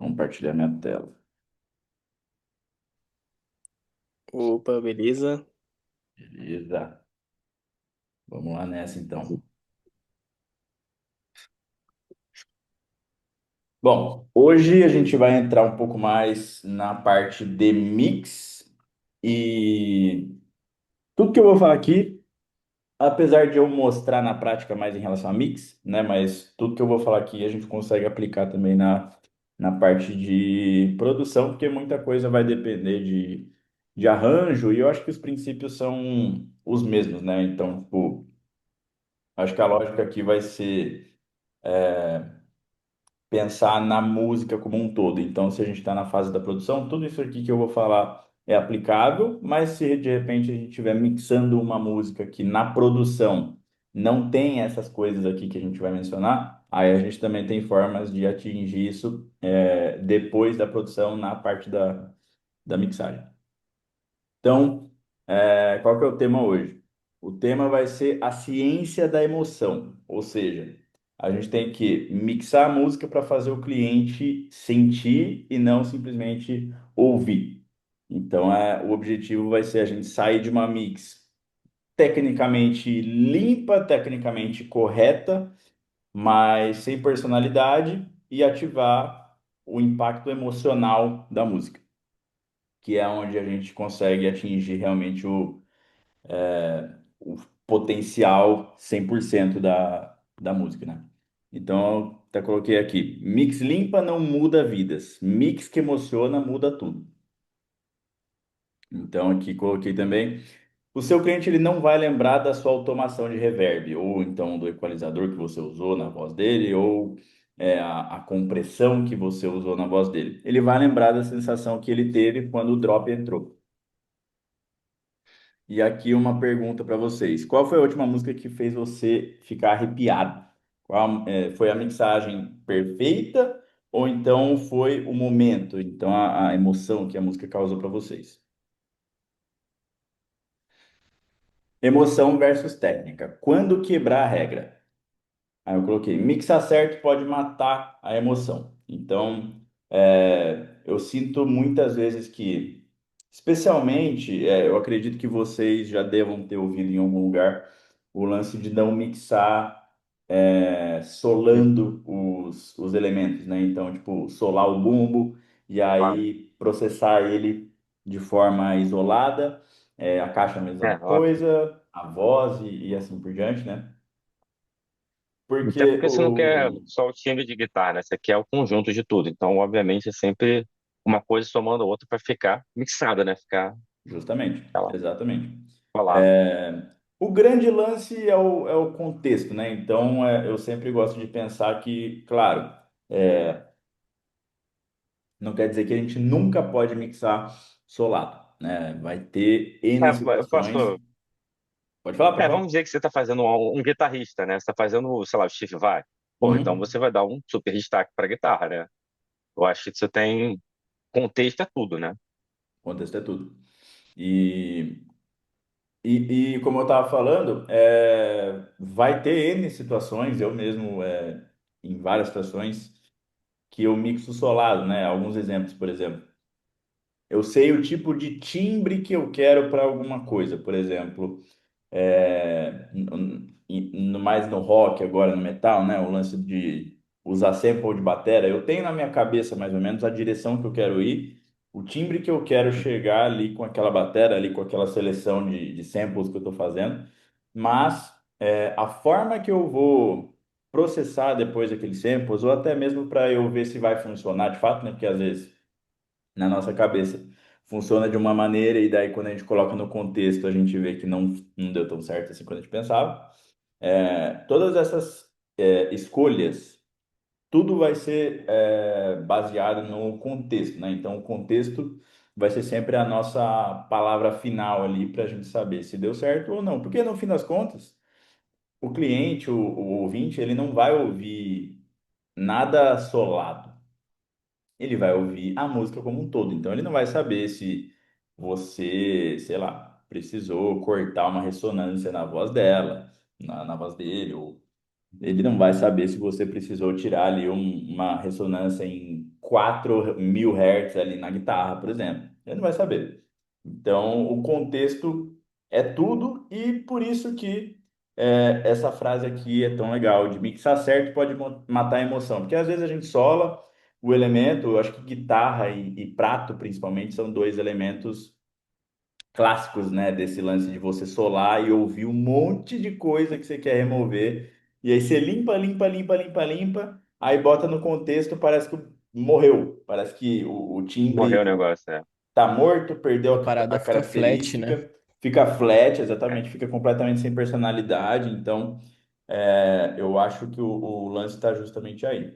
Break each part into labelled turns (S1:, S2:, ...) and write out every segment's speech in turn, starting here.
S1: Compartilhar minha tela.
S2: Opa, beleza?
S1: Beleza. Vamos lá nessa então. Bom, hoje a gente vai entrar um pouco mais na parte de mix e tudo que eu vou falar aqui, apesar de eu mostrar na prática mais em relação a mix, né? Mas tudo que eu vou falar aqui a gente consegue aplicar também na parte de produção, porque muita coisa vai depender de arranjo e eu acho que os princípios são os mesmos, né? Então, tipo, acho que a lógica aqui vai ser pensar na música como um todo. Então, se a gente está na fase da produção, tudo isso aqui que eu vou falar é aplicável, mas se de repente a gente estiver mixando uma música que na produção não tem essas coisas aqui que a gente vai mencionar, aí a gente também tem formas de atingir isso depois da produção na parte da mixagem. Então, qual que é o tema hoje? O tema vai ser a ciência da emoção, ou seja, a gente tem que mixar a música para fazer o cliente sentir e não simplesmente ouvir. Então, o objetivo vai ser a gente sair de uma mix tecnicamente limpa, tecnicamente correta, mas sem personalidade e ativar o impacto emocional da música, que é onde a gente consegue atingir realmente o potencial 100% da música, né? Então, eu até coloquei aqui, mix limpa não muda vidas, mix que emociona muda tudo. Então, aqui coloquei também, o seu cliente ele não vai lembrar da sua automação de reverb, ou então do equalizador que você usou na voz dele, ou a compressão que você usou na voz dele. Ele vai lembrar da sensação que ele teve quando o drop entrou. E aqui uma pergunta para vocês. Qual foi a última música que fez você ficar arrepiado? Foi a mixagem perfeita ou então foi o momento, então a emoção que a música causou para vocês? Emoção versus técnica. Quando quebrar a regra? Aí eu coloquei, mixar certo pode matar a emoção. Então, eu sinto muitas vezes que, especialmente, eu acredito que vocês já devam ter ouvido em algum lugar o lance de não mixar solando os elementos, né? Então, tipo, solar o bumbo e
S2: Claro.
S1: aí processar ele de forma isolada, a caixa a mesma
S2: É, óbvio.
S1: coisa, a voz e assim por diante, né?
S2: Até
S1: Porque
S2: porque você não quer só o timbre de guitarra, né? Você quer o conjunto de tudo. Então, obviamente, é sempre uma coisa somando a outra para ficar mixada, né? Ficar,
S1: justamente,
S2: sei lá,
S1: exatamente.
S2: falar.
S1: É, o grande lance é o contexto, né? Então, eu sempre gosto de pensar que, claro, não quer dizer que a gente nunca pode mixar solado, né? Vai ter
S2: É,
S1: N
S2: eu
S1: situações.
S2: posso.
S1: Pode falar, pode
S2: Vamos
S1: falar.
S2: dizer que você está fazendo um guitarrista, né? Você está fazendo, sei lá, o Steve Vai. Pô, então
S1: Uhum.
S2: você vai dar um super destaque para guitarra, né? Eu acho que você tem. Contexto é tudo, né?
S1: Contexto é tudo. E, e como eu estava falando, vai ter N situações, eu mesmo, em várias situações, que eu mixo solado, né? Alguns exemplos, por exemplo. Eu sei o tipo de timbre que eu quero para alguma coisa, por exemplo, mais no rock agora, no metal, né? O lance de usar sample de bateria. Eu tenho na minha cabeça mais ou menos a direção que eu quero ir, o timbre que eu quero chegar ali com aquela bateria, ali com aquela seleção de samples que eu estou fazendo, mas a forma que eu vou processar depois aqueles samples, ou até mesmo para eu ver se vai funcionar de fato, né? Porque às vezes na nossa cabeça. Funciona de uma maneira e daí quando a gente coloca no contexto a gente vê que não deu tão certo assim quando a gente pensava. Todas essas escolhas, tudo vai ser baseado no contexto, né? Então o contexto vai ser sempre a nossa palavra final ali para a gente saber se deu certo ou não. Porque no fim das contas, o cliente, o ouvinte, ele não vai ouvir nada solado, ele vai ouvir a música como um todo. Então, ele não vai saber se você, sei lá, precisou cortar uma ressonância na voz dela, na voz dele, ou ele não vai saber se você precisou tirar ali uma ressonância em 4.000 Hz ali na guitarra, por exemplo. Ele não vai saber. Então, o contexto é tudo e por isso que essa frase aqui é tão legal, de mixar certo pode matar a emoção. Porque às vezes a gente sola o elemento, eu acho que guitarra e prato, principalmente, são dois elementos clássicos, né, desse lance de você solar e ouvir um monte de coisa que você quer remover. E aí você limpa, limpa, limpa, limpa, limpa, aí bota no contexto, parece que morreu. Parece que o
S2: Morreu o
S1: timbre
S2: negócio, é.
S1: tá morto, perdeu
S3: A parada
S1: a
S3: fica flat, né?
S1: característica, fica flat, exatamente, fica completamente sem personalidade. Então, eu acho que o lance está justamente aí.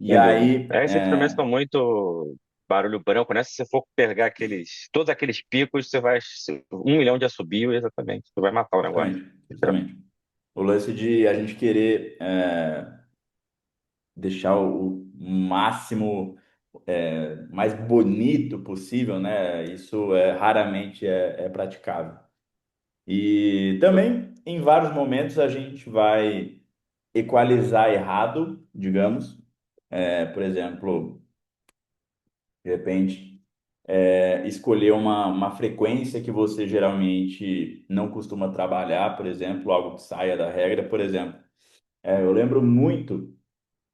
S1: E
S2: Sem dúvida.
S1: aí,
S2: Esses instrumentos são muito barulho branco, né? Se você for pegar todos aqueles picos, você vai 1 milhão de assobio, exatamente. Você vai matar o negócio.
S1: justamente, justamente. O lance de a gente querer deixar o máximo mais bonito possível, né? Isso raramente é praticável. E também, em vários momentos, a gente vai equalizar errado, digamos. Por exemplo, de repente, escolher uma frequência que você geralmente não costuma trabalhar, por exemplo, algo que saia da regra, por exemplo. Eu lembro muito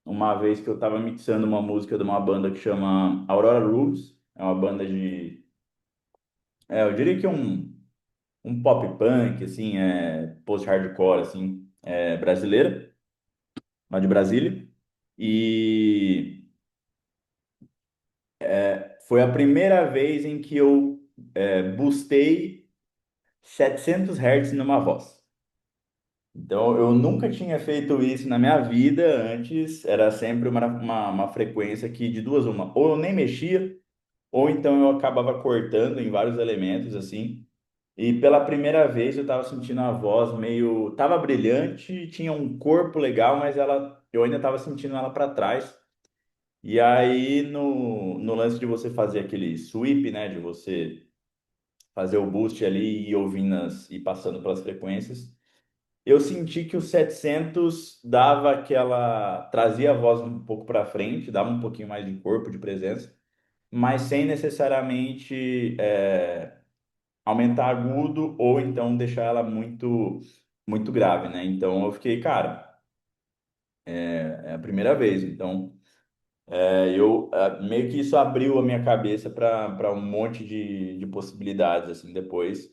S1: uma vez que eu estava mixando uma música de uma banda que chama Aurora Rules, é uma banda de, eu diria que um pop punk, assim, post-hardcore, assim, brasileira, lá de Brasília. E foi a primeira vez em que eu boostei 700 Hz numa voz. Então, eu nunca tinha feito isso na minha vida. Antes, era sempre uma frequência que, de duas, uma, ou eu nem mexia, ou então eu acabava cortando em vários elementos, assim. E pela primeira vez eu tava sentindo a voz meio. Tava brilhante, tinha um corpo legal, mas eu ainda tava sentindo ela para trás. E aí, no lance de você fazer aquele sweep, né? De você fazer o boost ali e ouvindo e passando pelas frequências, eu senti que o 700 dava aquela. Trazia a voz um pouco para frente, dava um pouquinho mais de corpo, de presença, mas sem necessariamente aumentar agudo ou então deixar ela muito grave, né? Então eu fiquei, cara, é a primeira vez. Então meio que isso abriu a minha cabeça para um monte de possibilidades assim depois.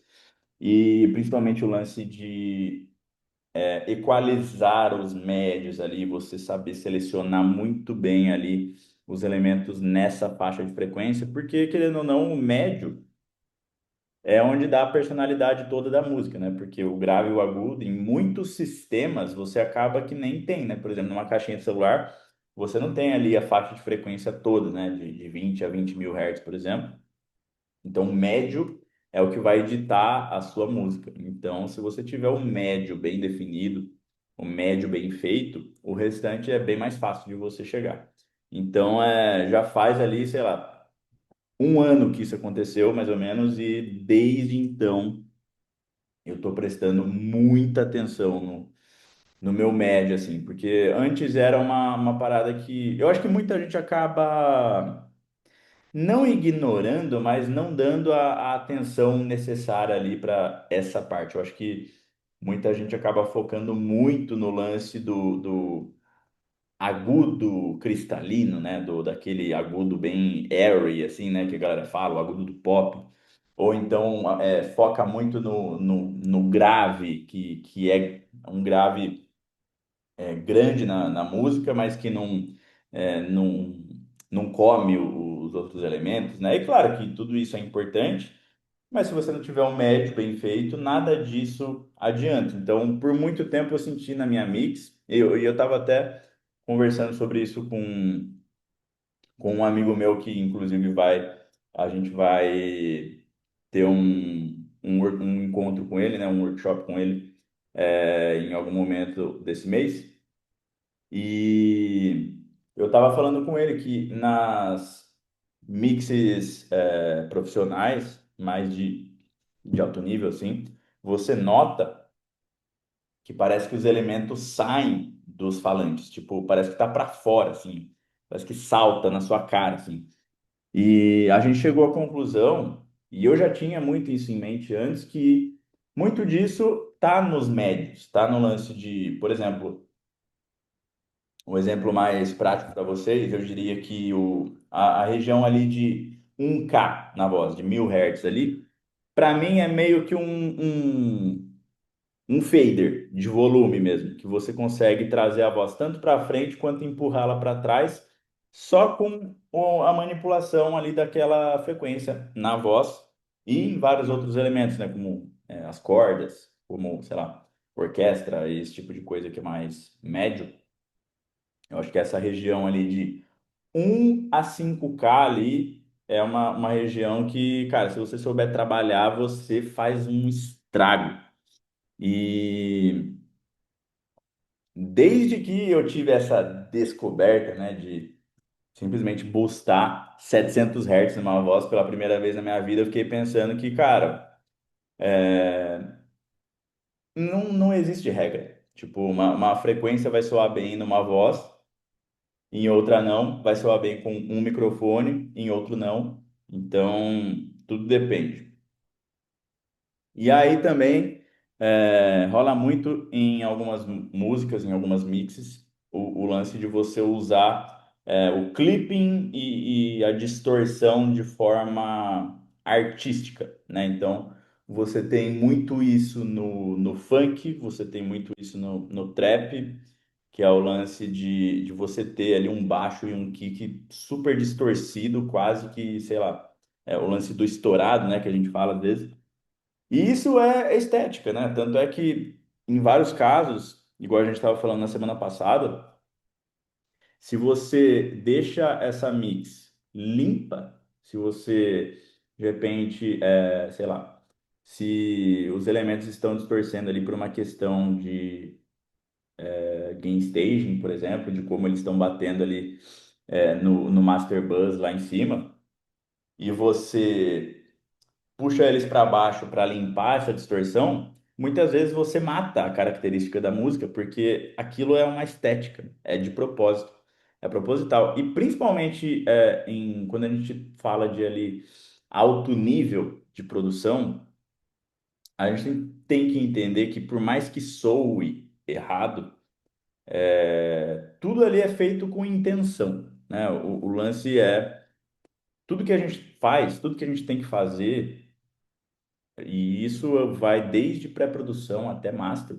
S1: E principalmente o lance de equalizar os médios ali, você saber selecionar muito bem ali os elementos nessa faixa de frequência, porque querendo ou não, o médio é onde dá a personalidade toda da música, né? Porque o grave e o agudo, em muitos sistemas, você acaba que nem tem, né? Por exemplo, numa caixinha de celular, você não tem ali a faixa de frequência toda, né? De 20 a 20 mil hertz, por exemplo. Então, o médio é o que vai editar a sua música. Então, se você tiver o médio bem definido, o médio bem feito, o restante é bem mais fácil de você chegar. Então, já faz ali, sei lá, um ano que isso aconteceu, mais ou menos, e desde então eu estou prestando muita atenção no meu médio, assim, porque antes era uma parada que eu acho que muita gente acaba não ignorando, mas não dando a atenção necessária ali para essa parte. Eu acho que muita gente acaba focando muito no lance do agudo cristalino, né? Daquele agudo bem airy, assim, né? Que a galera fala, o agudo do pop. Ou então foca muito no grave, que é um grave grande na música, mas que não come os outros elementos, né? E claro que tudo isso é importante, mas se você não tiver um médio bem feito, nada disso adianta. Então, por muito tempo eu senti na minha mix, e eu estava até conversando sobre isso com um amigo meu que, inclusive, a gente vai ter um encontro com ele, né? Um workshop com ele, em algum momento desse mês. E eu estava falando com ele que nas mixes profissionais, mais de alto nível, assim, você nota que parece que os elementos saem dos falantes, tipo, parece que tá para fora, assim. parece que salta na sua cara, assim. E a gente chegou à conclusão, e eu já tinha muito isso em mente antes, que muito disso tá nos médios, tá no lance de, por exemplo, um exemplo mais prático para vocês, eu diria que a região ali de 1K na voz, de 1000 Hz ali, para mim é meio que um fader de volume mesmo, que você consegue trazer a voz tanto para frente quanto empurrá-la para trás, só com a manipulação ali daquela frequência na voz e em vários outros elementos, né, como as cordas, como, sei lá, orquestra, esse tipo de coisa que é mais médio. Eu acho que essa região ali de 1 a 5K ali é uma região que, cara, se você souber trabalhar, você faz um estrago. E desde que eu tive essa descoberta, né, de simplesmente boostar 700 Hz numa voz pela primeira vez na minha vida, eu fiquei pensando que, cara, não existe regra. Tipo, uma frequência vai soar bem numa voz, em outra não, vai soar bem com um microfone, em outro não. Então, tudo depende. E aí também rola muito em algumas músicas, em algumas mixes, o lance de você usar o clipping e a distorção de forma artística, né? Então, você tem muito isso no funk, você tem muito isso no trap, que é o lance de você ter ali um baixo e um kick super distorcido, quase que, sei lá, o lance do estourado, né, que a gente fala às vezes. E isso é estética, né? Tanto é que, em vários casos, igual a gente estava falando na semana passada, se você deixa essa mix limpa, se você, de repente, sei lá, se os elementos estão distorcendo ali por uma questão de gain staging, por exemplo, de como eles estão batendo ali no Master Bus lá em cima, e você puxa eles para baixo para limpar essa distorção, muitas vezes você mata a característica da música, porque aquilo é uma estética, é de propósito, é proposital. E principalmente quando a gente fala de ali alto nível de produção, a gente tem que entender que por mais que soe errado, tudo ali é feito com intenção, né? O lance é tudo que a gente faz, tudo que a gente tem que fazer. E isso vai desde pré-produção até master.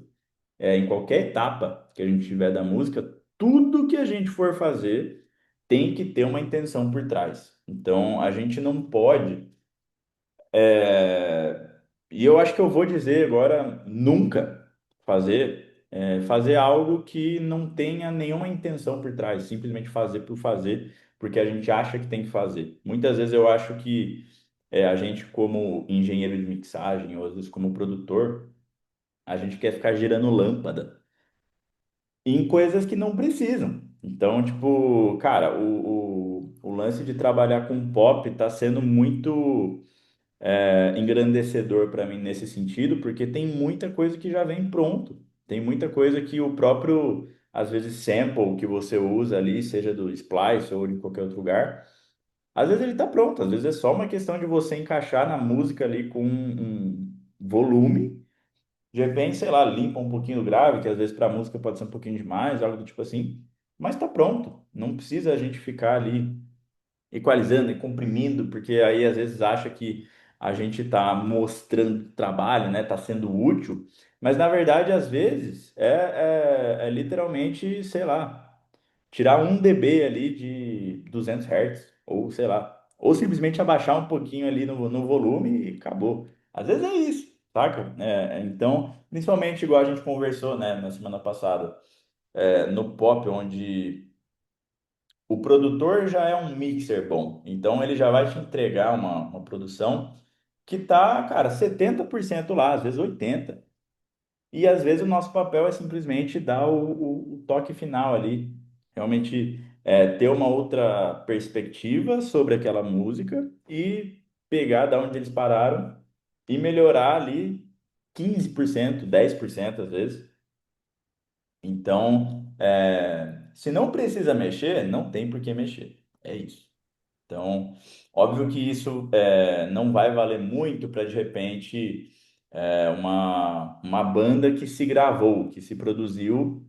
S1: Em qualquer etapa que a gente tiver da música, tudo que a gente for fazer tem que ter uma intenção por trás. Então, a gente não pode. é, E eu acho que eu vou dizer agora, nunca fazer algo que não tenha nenhuma intenção por trás, simplesmente fazer por fazer, porque a gente acha que tem que fazer. Muitas vezes eu acho que a gente, como engenheiro de mixagem, ou às vezes como produtor, a gente quer ficar girando lâmpada em coisas que não precisam. Então, tipo, cara, o lance de trabalhar com pop tá sendo muito engrandecedor para mim nesse sentido, porque tem muita coisa que já vem pronto. Tem muita coisa que o próprio, às vezes, sample que você usa ali, seja do Splice ou de qualquer outro lugar, às vezes ele tá pronto, às vezes é só uma questão de você encaixar na música ali com um volume. De repente, sei lá, limpa um pouquinho do grave, que às vezes para música pode ser um pouquinho demais, algo do tipo assim, mas tá pronto. Não precisa a gente ficar ali equalizando e comprimindo, porque aí às vezes acha que a gente está mostrando trabalho, né? Tá sendo útil, mas na verdade às vezes é literalmente, sei lá, tirar 1 dB ali de 200 Hz, ou sei lá, ou simplesmente abaixar um pouquinho ali no volume e acabou. Às vezes é isso, saca? Então, principalmente igual a gente conversou, né, na semana passada, no pop, onde o produtor já é um mixer bom, então ele já vai te entregar uma produção que tá, cara, 70% lá, às vezes 80%. E às vezes o nosso papel é simplesmente dar o toque final ali, realmente ter uma outra perspectiva sobre aquela música e pegar da onde eles pararam e melhorar ali 15%, 10% às vezes. Então, Se não precisa mexer, não tem por que mexer. É isso. Então, óbvio que isso não vai valer muito para, de repente, uma banda que se gravou, que se produziu,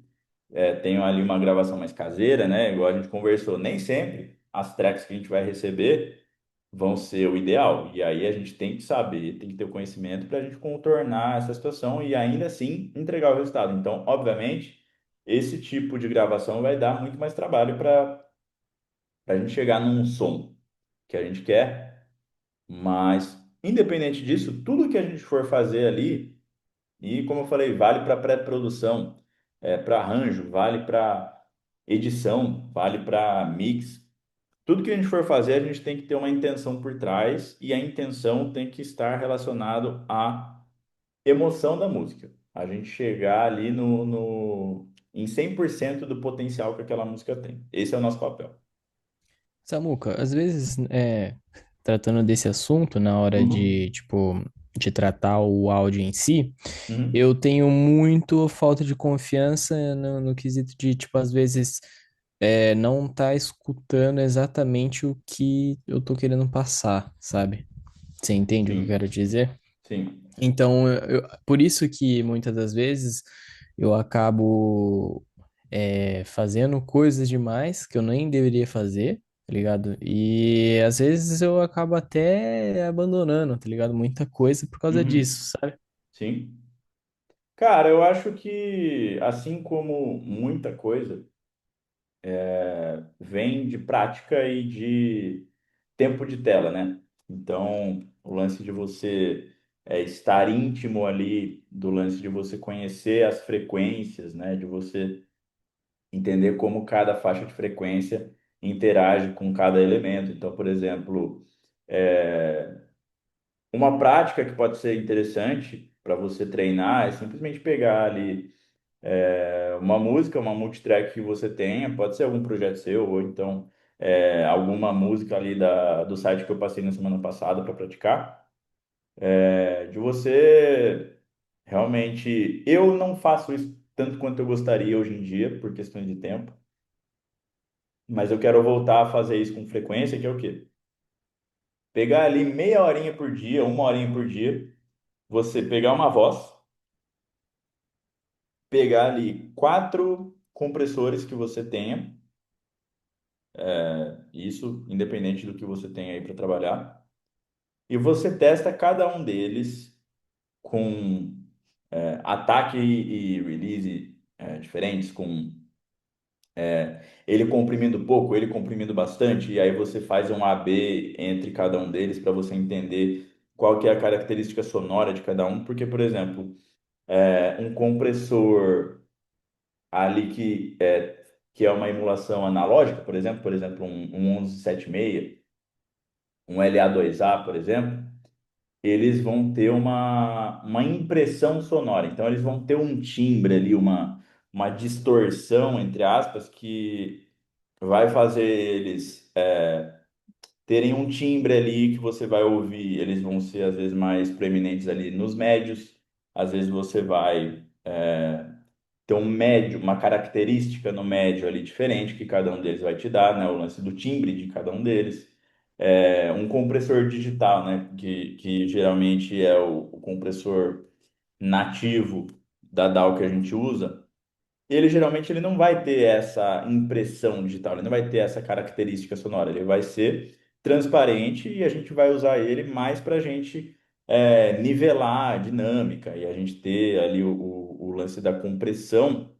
S1: tem ali uma gravação mais caseira, né? Igual a gente conversou, nem sempre as tracks que a gente vai receber vão ser o ideal. E aí a gente tem que saber, tem que ter o conhecimento para a gente contornar essa situação e ainda assim entregar o resultado. Então, obviamente, esse tipo de gravação vai dar muito mais trabalho para a gente chegar num som que a gente quer, mas independente disso, tudo que a gente for fazer ali, e como eu falei, vale para pré-produção, para arranjo, vale para edição, vale para mix. Tudo que a gente for fazer, a gente tem que ter uma intenção por trás e a intenção tem que estar relacionado à emoção da música. A gente chegar ali em 100% do potencial que aquela música tem. Esse é o nosso papel.
S3: Samuca, às vezes, tratando desse assunto, na hora de,
S1: Uhum.
S3: tipo, de tratar o áudio em si,
S1: Uhum.
S3: eu tenho muito falta de confiança no quesito de, tipo, às vezes, não tá escutando exatamente o que eu tô querendo passar, sabe? Você entende o que eu
S1: Sim,
S3: quero dizer?
S1: sim.
S3: Então, por isso que muitas das vezes eu acabo fazendo coisas demais que eu nem deveria fazer, tá ligado? E às vezes eu acabo até abandonando, tá ligado? Muita coisa por causa
S1: Uhum.
S3: disso, sabe?
S1: Sim. Cara, eu acho que, assim como muita coisa, vem de prática e de tempo de tela, né? Então, o lance de você estar íntimo ali, do lance de você conhecer as frequências, né? De você entender como cada faixa de frequência interage com cada elemento. Então, por exemplo, uma prática que pode ser interessante para você treinar é simplesmente pegar ali uma música, uma multitrack que você tenha, pode ser algum projeto seu, ou então alguma música ali do site que eu passei na semana passada para praticar, de você realmente. Eu não faço isso tanto quanto eu gostaria hoje em dia, por questões de tempo, mas eu quero voltar a fazer isso com frequência, que é o quê? Pegar ali meia horinha por dia, uma horinha por dia, você pegar uma voz, pegar ali quatro compressores que você tenha. Isso independente do que você tem aí para trabalhar. E você testa cada um deles com ataque e release diferentes, com ele comprimindo pouco, ele comprimindo bastante, e aí você faz um AB entre cada um deles para você entender qual que é a característica sonora de cada um, porque, por exemplo, um compressor ali que é uma emulação analógica, por exemplo, um 1176, um LA2A, por exemplo, eles vão ter uma impressão sonora. Então, eles vão ter um timbre ali, uma distorção, entre aspas, que vai fazer eles terem um timbre ali que você vai ouvir. Eles vão ser, às vezes, mais proeminentes ali nos médios. Às vezes, você vai ter um médio, uma característica no médio ali diferente que cada um deles vai te dar, né? O lance do timbre de cada um deles. Um compressor digital, né? Que geralmente é o compressor nativo da DAW que a gente usa. Ele geralmente ele não vai ter essa impressão digital, ele não vai ter essa característica sonora, ele vai ser transparente e a gente vai usar ele mais para a gente nivelar a dinâmica e a gente ter ali o lance da compressão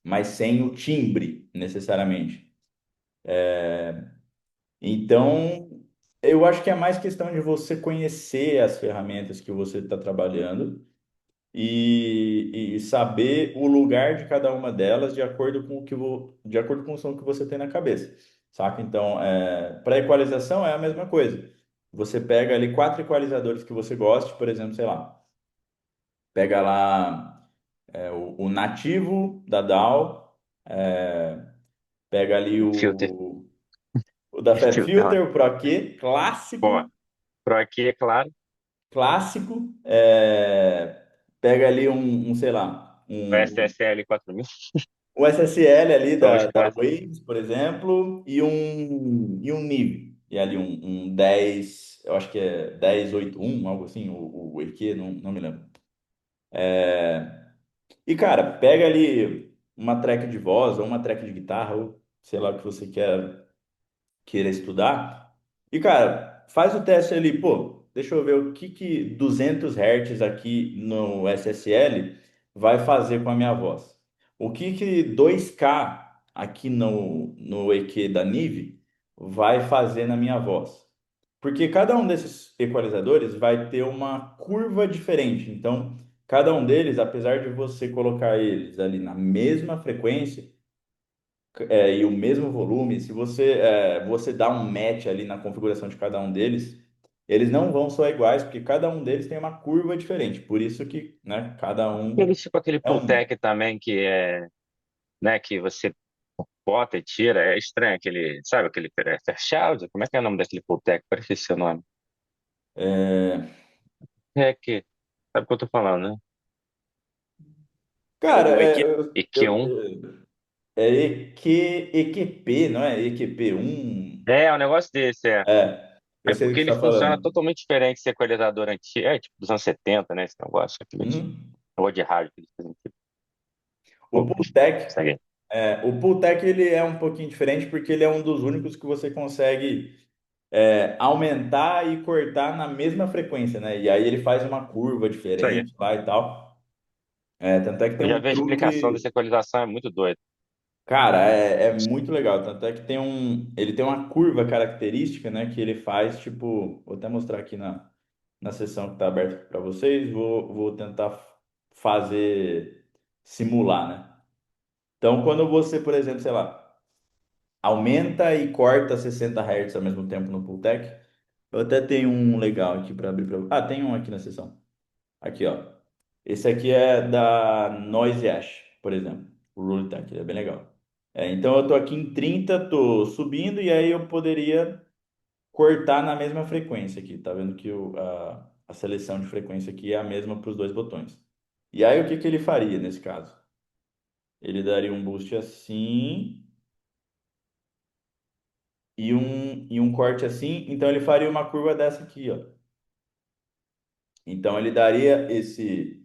S1: mas sem o timbre, necessariamente. Então, eu acho que é mais questão de você conhecer as ferramentas que você está trabalhando e saber o lugar de cada uma delas de acordo com de acordo com o som que você tem na cabeça, saca? Então, para equalização é a mesma coisa. Você pega ali quatro equalizadores que você goste, por exemplo, sei lá, pega lá o nativo da DAW, pega ali
S2: Filter.
S1: o da Fab
S2: Filter.
S1: Filter, o Pro Q,
S2: Pô,
S1: clássico,
S2: por aqui, é claro.
S1: clássico. Pega ali sei lá,
S2: O SSL 4000.
S1: um SSL ali
S2: Então, os
S1: da
S2: caras.
S1: Waves, por exemplo, e um NIV. E ali um 10, eu acho que é 1081, algo assim, o EQ, não me lembro. E, cara, pega ali uma track de voz ou uma track de guitarra, ou sei lá o que você queira estudar. E, cara, faz o teste ali, pô, deixa eu ver o que 200 Hz aqui no SSL vai fazer com a minha voz. O que 2K aqui no EQ da Nive vai fazer na minha voz. Porque cada um desses equalizadores vai ter uma curva diferente. Então, cada um deles, apesar de você colocar eles ali na mesma frequência, e o mesmo volume, se você dá um match ali na configuração de cada um deles, eles não vão soar iguais, porque cada um deles tem uma curva diferente. Por isso que, né, cada um
S2: Aquele tipo aquele
S1: é um.
S2: Pultec também, que é, né, que você bota e tira, é estranho, aquele, sabe, aquele Fairchild? Como é que é o nome daquele Pultec? Parece esse nome.
S1: É,
S2: É que, sabe o que eu tô falando, né?
S1: cara,
S2: O EQ1.
S1: é EQP, não é? EQP1.
S2: É um negócio desse, é.
S1: Eu
S2: É
S1: sei do
S2: porque
S1: que você
S2: ele
S1: está
S2: funciona
S1: falando.
S2: totalmente diferente desse equalizador antigo, é tipo dos anos 70, né, esse negócio, aquele de,
S1: Uhum.
S2: negócio de rádio que eles fazem. Tipo,
S1: O
S2: pô,
S1: Pultec,
S2: segue.
S1: o Pultec ele é um pouquinho diferente porque ele é um dos únicos que você consegue aumentar e cortar na mesma frequência, né? E aí ele faz uma curva
S2: Isso aí.
S1: diferente lá e tal. Tanto é que tem
S2: Eu já
S1: um
S2: vi a explicação
S1: truque,
S2: dessa equalização, é muito doido.
S1: cara, é muito legal. Tanto é que ele tem uma curva característica, né? Que ele faz, tipo, vou até mostrar aqui na sessão que está aberta para vocês. Vou tentar fazer, simular, né? Então, quando você, por exemplo, sei lá, aumenta e corta 60 Hz ao mesmo tempo no Pultec, eu até tenho um legal aqui para abrir para. Ah, tem um aqui na sessão. Aqui, ó. Esse aqui é da Noise Ash, por exemplo. O Rule Tech, ele é bem legal. Então eu tô aqui em 30, tô subindo e aí eu poderia cortar na mesma frequência aqui. Tá vendo que a seleção de frequência aqui é a mesma para os dois botões. E aí o que ele faria nesse caso? Ele daria um boost assim e um corte assim. Então ele faria uma curva dessa aqui, ó. Então ele daria esse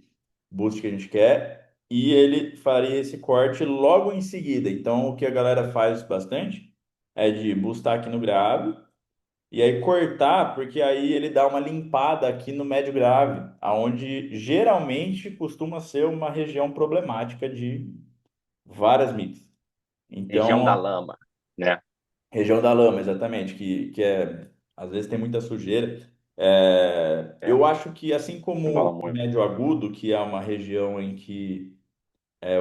S1: boost que a gente quer e ele faria esse corte logo em seguida. Então, o que a galera faz bastante é de boostar aqui no grave e aí cortar, porque aí ele dá uma limpada aqui no médio grave, aonde geralmente costuma ser uma região problemática de várias mix.
S2: Região da
S1: Então,
S2: lama, né?
S1: região da lama, exatamente, que às vezes tem muita sujeira.
S2: É,
S1: Eu acho que assim como
S2: rola
S1: o
S2: muito.
S1: médio agudo, que é uma região em que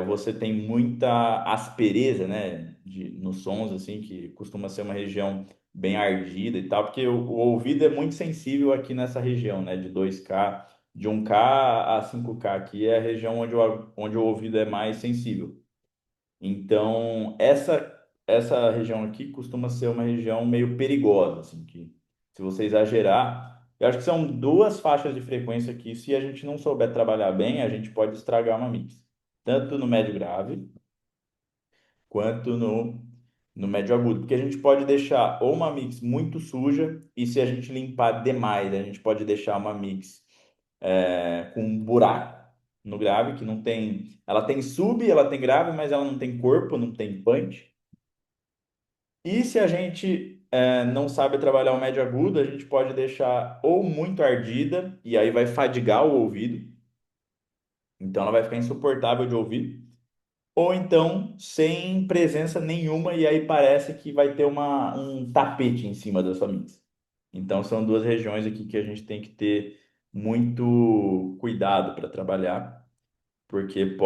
S1: você tem muita aspereza, né, nos sons, assim, que costuma ser uma região bem ardida e tal, porque o ouvido é muito sensível aqui nessa região, né, de 2K, de 1K a 5K, aqui é a região onde o ouvido é mais sensível. Então, essa região aqui costuma ser uma região meio perigosa, assim, que se você exagerar, eu acho que são duas faixas de frequência que, se a gente não souber trabalhar bem, a gente pode estragar uma mix. Tanto no médio grave, quanto no médio agudo. Porque a gente pode deixar ou uma mix muito suja, e se a gente limpar demais, a gente pode deixar uma mix com um buraco no grave, que não tem. Ela tem sub, ela tem grave, mas ela não tem corpo, não tem punch. E se a gente não sabe trabalhar o médio agudo, a gente pode deixar ou muito ardida, e aí vai fadigar o ouvido, então ela vai ficar insuportável de ouvir, ou então sem presença nenhuma, e aí parece que vai ter um tapete em cima da sua mix. Então são duas regiões aqui que a gente tem que ter muito cuidado para trabalhar, porque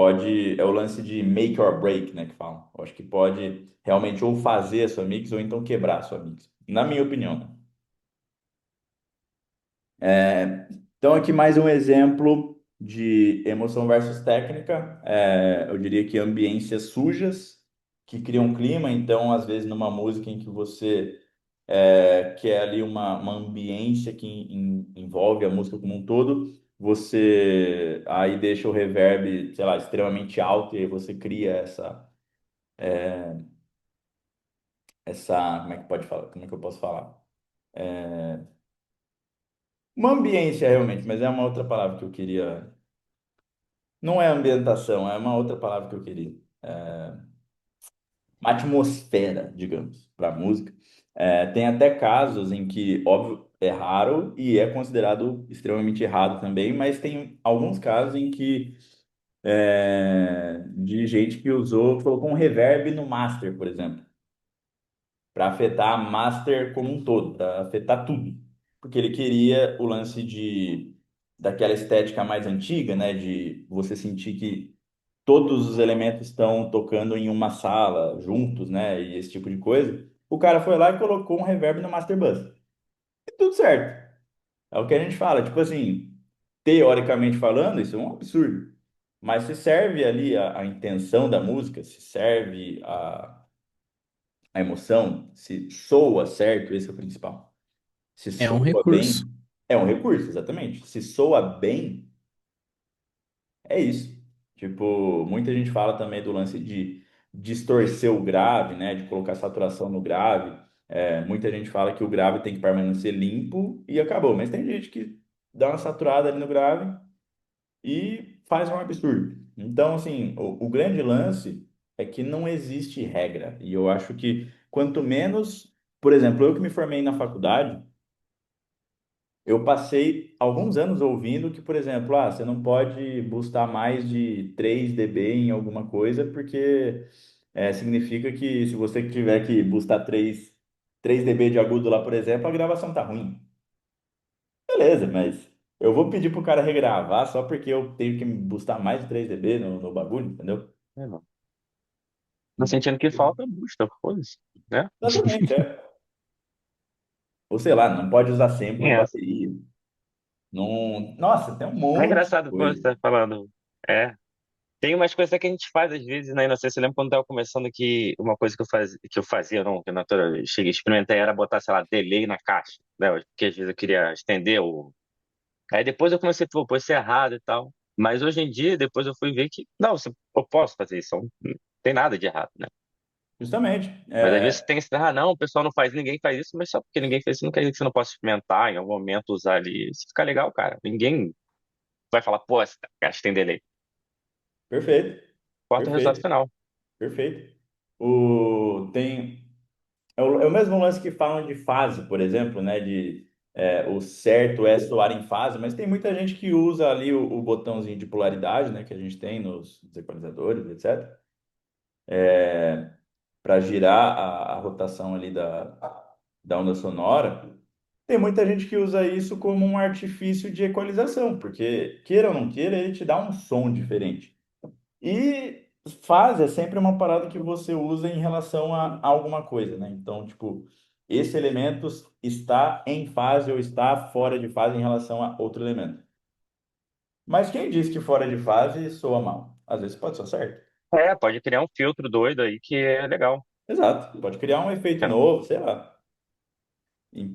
S1: é o lance de make or break, né, que falam. Eu acho que pode realmente ou fazer a sua mix ou então quebrar a sua mix, na minha opinião, né? Então, aqui mais um exemplo de emoção versus técnica. Eu diria que ambiências sujas que criam clima. Então, às vezes, numa música em que você quer ali uma ambiência que envolve a música como um todo, você aí deixa o reverb, sei lá, extremamente alto e aí você cria essa, como é que pode falar? Como é que eu posso falar? Uma ambiência realmente, mas é uma outra palavra que eu queria. Não é ambientação, é uma outra palavra que eu queria. Uma atmosfera, digamos, para a música. Tem até casos em que, óbvio, é raro e é considerado extremamente errado também, mas tem alguns casos em que de gente que usou, colocou um reverb no master, por exemplo, para afetar a master como um todo, para afetar tudo. Porque ele queria o lance de daquela estética mais antiga, né, de você sentir que todos os elementos estão tocando em uma sala juntos, né, e esse tipo de coisa. O cara foi lá e colocou um reverb no master bus. E tudo certo. É o que a gente fala, tipo assim, teoricamente falando, isso é um absurdo. Mas se serve ali a intenção da música, se serve a emoção, se soa certo, esse é o principal. Se
S3: É um
S1: soa
S3: recurso.
S1: bem, é um recurso, exatamente. Se soa bem, é isso. Tipo, muita gente fala também do lance de distorcer o grave, né? De colocar saturação no grave. Muita gente fala que o grave tem que permanecer limpo e acabou. Mas tem gente que dá uma saturada ali no grave e faz um absurdo. Então, assim, o grande lance é que não existe regra. E eu acho que quanto menos, por exemplo, eu que me formei na faculdade, eu passei alguns anos ouvindo que, por exemplo, você não pode buscar mais de 3 dB em alguma coisa, porque significa que se você tiver que buscar 3 dB de agudo lá, por exemplo, a gravação tá ruim. Beleza, mas eu vou pedir pro cara regravar só porque eu tenho que buscar mais de 3 dB no bagulho, entendeu?
S2: É, não. Tô sentindo que falta busta, foda-se, né?
S1: Exatamente, é. Ou sei lá, não pode usar sample
S2: Tem
S1: em
S2: essa.
S1: bateria. Não... Nossa, tem um
S2: É
S1: monte de
S2: engraçado quando você
S1: coisa.
S2: tá falando. É. Tem umas coisas que a gente faz às vezes na inocência. Eu lembro quando eu tava começando que uma coisa que eu fazia, não, que eu cheguei a experimentar era botar, sei lá, delay na caixa, né? Porque às vezes eu queria estender o. Aí depois eu comecei, pô, isso é errado e tal. Mas hoje em dia, depois eu fui ver que, não, eu posso fazer isso, não tem nada de errado, né?
S1: Justamente.
S2: Mas às vezes tem esse, não, o pessoal não faz, ninguém faz isso, mas só porque ninguém fez isso não quer dizer que você não possa experimentar em algum momento usar ali. Se ficar legal, cara, ninguém vai falar, pô, essa caixa tem delay.
S1: Perfeito.
S2: Importa o resultado
S1: Perfeito.
S2: final.
S1: Perfeito. Tem, é o mesmo lance que falam de fase, por exemplo, né? O certo é soar em fase, mas tem muita gente que usa ali o botãozinho de polaridade, né? Que a gente tem nos equalizadores, etc. Para girar a rotação ali da onda sonora. Tem muita gente que usa isso como um artifício de equalização, porque, queira ou não queira, ele te dá um som diferente. E fase é sempre uma parada que você usa em relação a alguma coisa, né? Então, tipo, esse elemento está em fase ou está fora de fase em relação a outro elemento. Mas quem diz que fora de fase soa mal? Às vezes pode ser certo.
S2: É, pode criar um filtro doido aí que é legal.
S1: Exato. Pode criar um efeito
S2: Cara,
S1: novo, sei lá.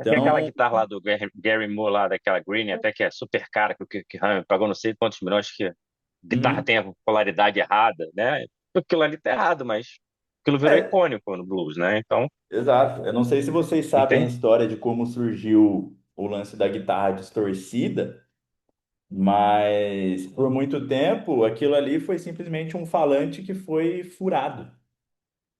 S2: tem aquela
S1: Então,
S2: guitarra lá do Gary Moore, lá daquela Green, até que é super cara, que o Kirk Hammett pagou não sei quantos milhões, que a guitarra
S1: uhum.
S2: tem a polaridade errada, né? Aquilo ali tá errado, mas aquilo virou
S1: É,
S2: icônico no blues, né? Então,
S1: exato. Eu não sei se vocês
S2: não
S1: sabem a
S2: tem.
S1: história de como surgiu o lance da guitarra distorcida. Mas por muito tempo aquilo ali foi simplesmente um falante que foi furado,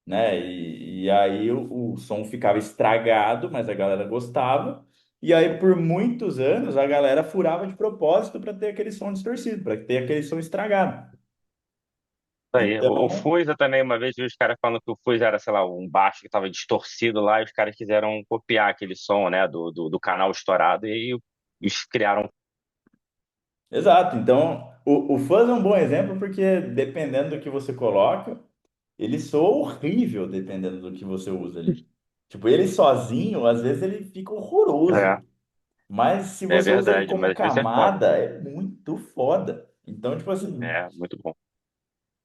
S1: né? E aí o som ficava estragado, mas a galera gostava. E aí por muitos anos a galera furava de propósito para ter aquele som distorcido, para ter aquele som estragado.
S2: Aí, o
S1: Então,
S2: Fusa também, uma vez vi os caras falando que o Fusa era, sei lá, um baixo que estava distorcido lá, e os caras quiseram copiar aquele som, né, do canal estourado, e aí eles criaram.
S1: exato. Então, o fuzz é um bom exemplo porque dependendo do que você coloca, ele soa horrível dependendo do que você usa ali. Tipo, ele sozinho, às vezes ele fica
S2: É,
S1: horroroso. Mas se
S2: é
S1: você usa ele
S2: verdade,
S1: como
S2: mas às vezes é foda.
S1: camada, é muito foda. Então, tipo assim,
S2: É, muito bom.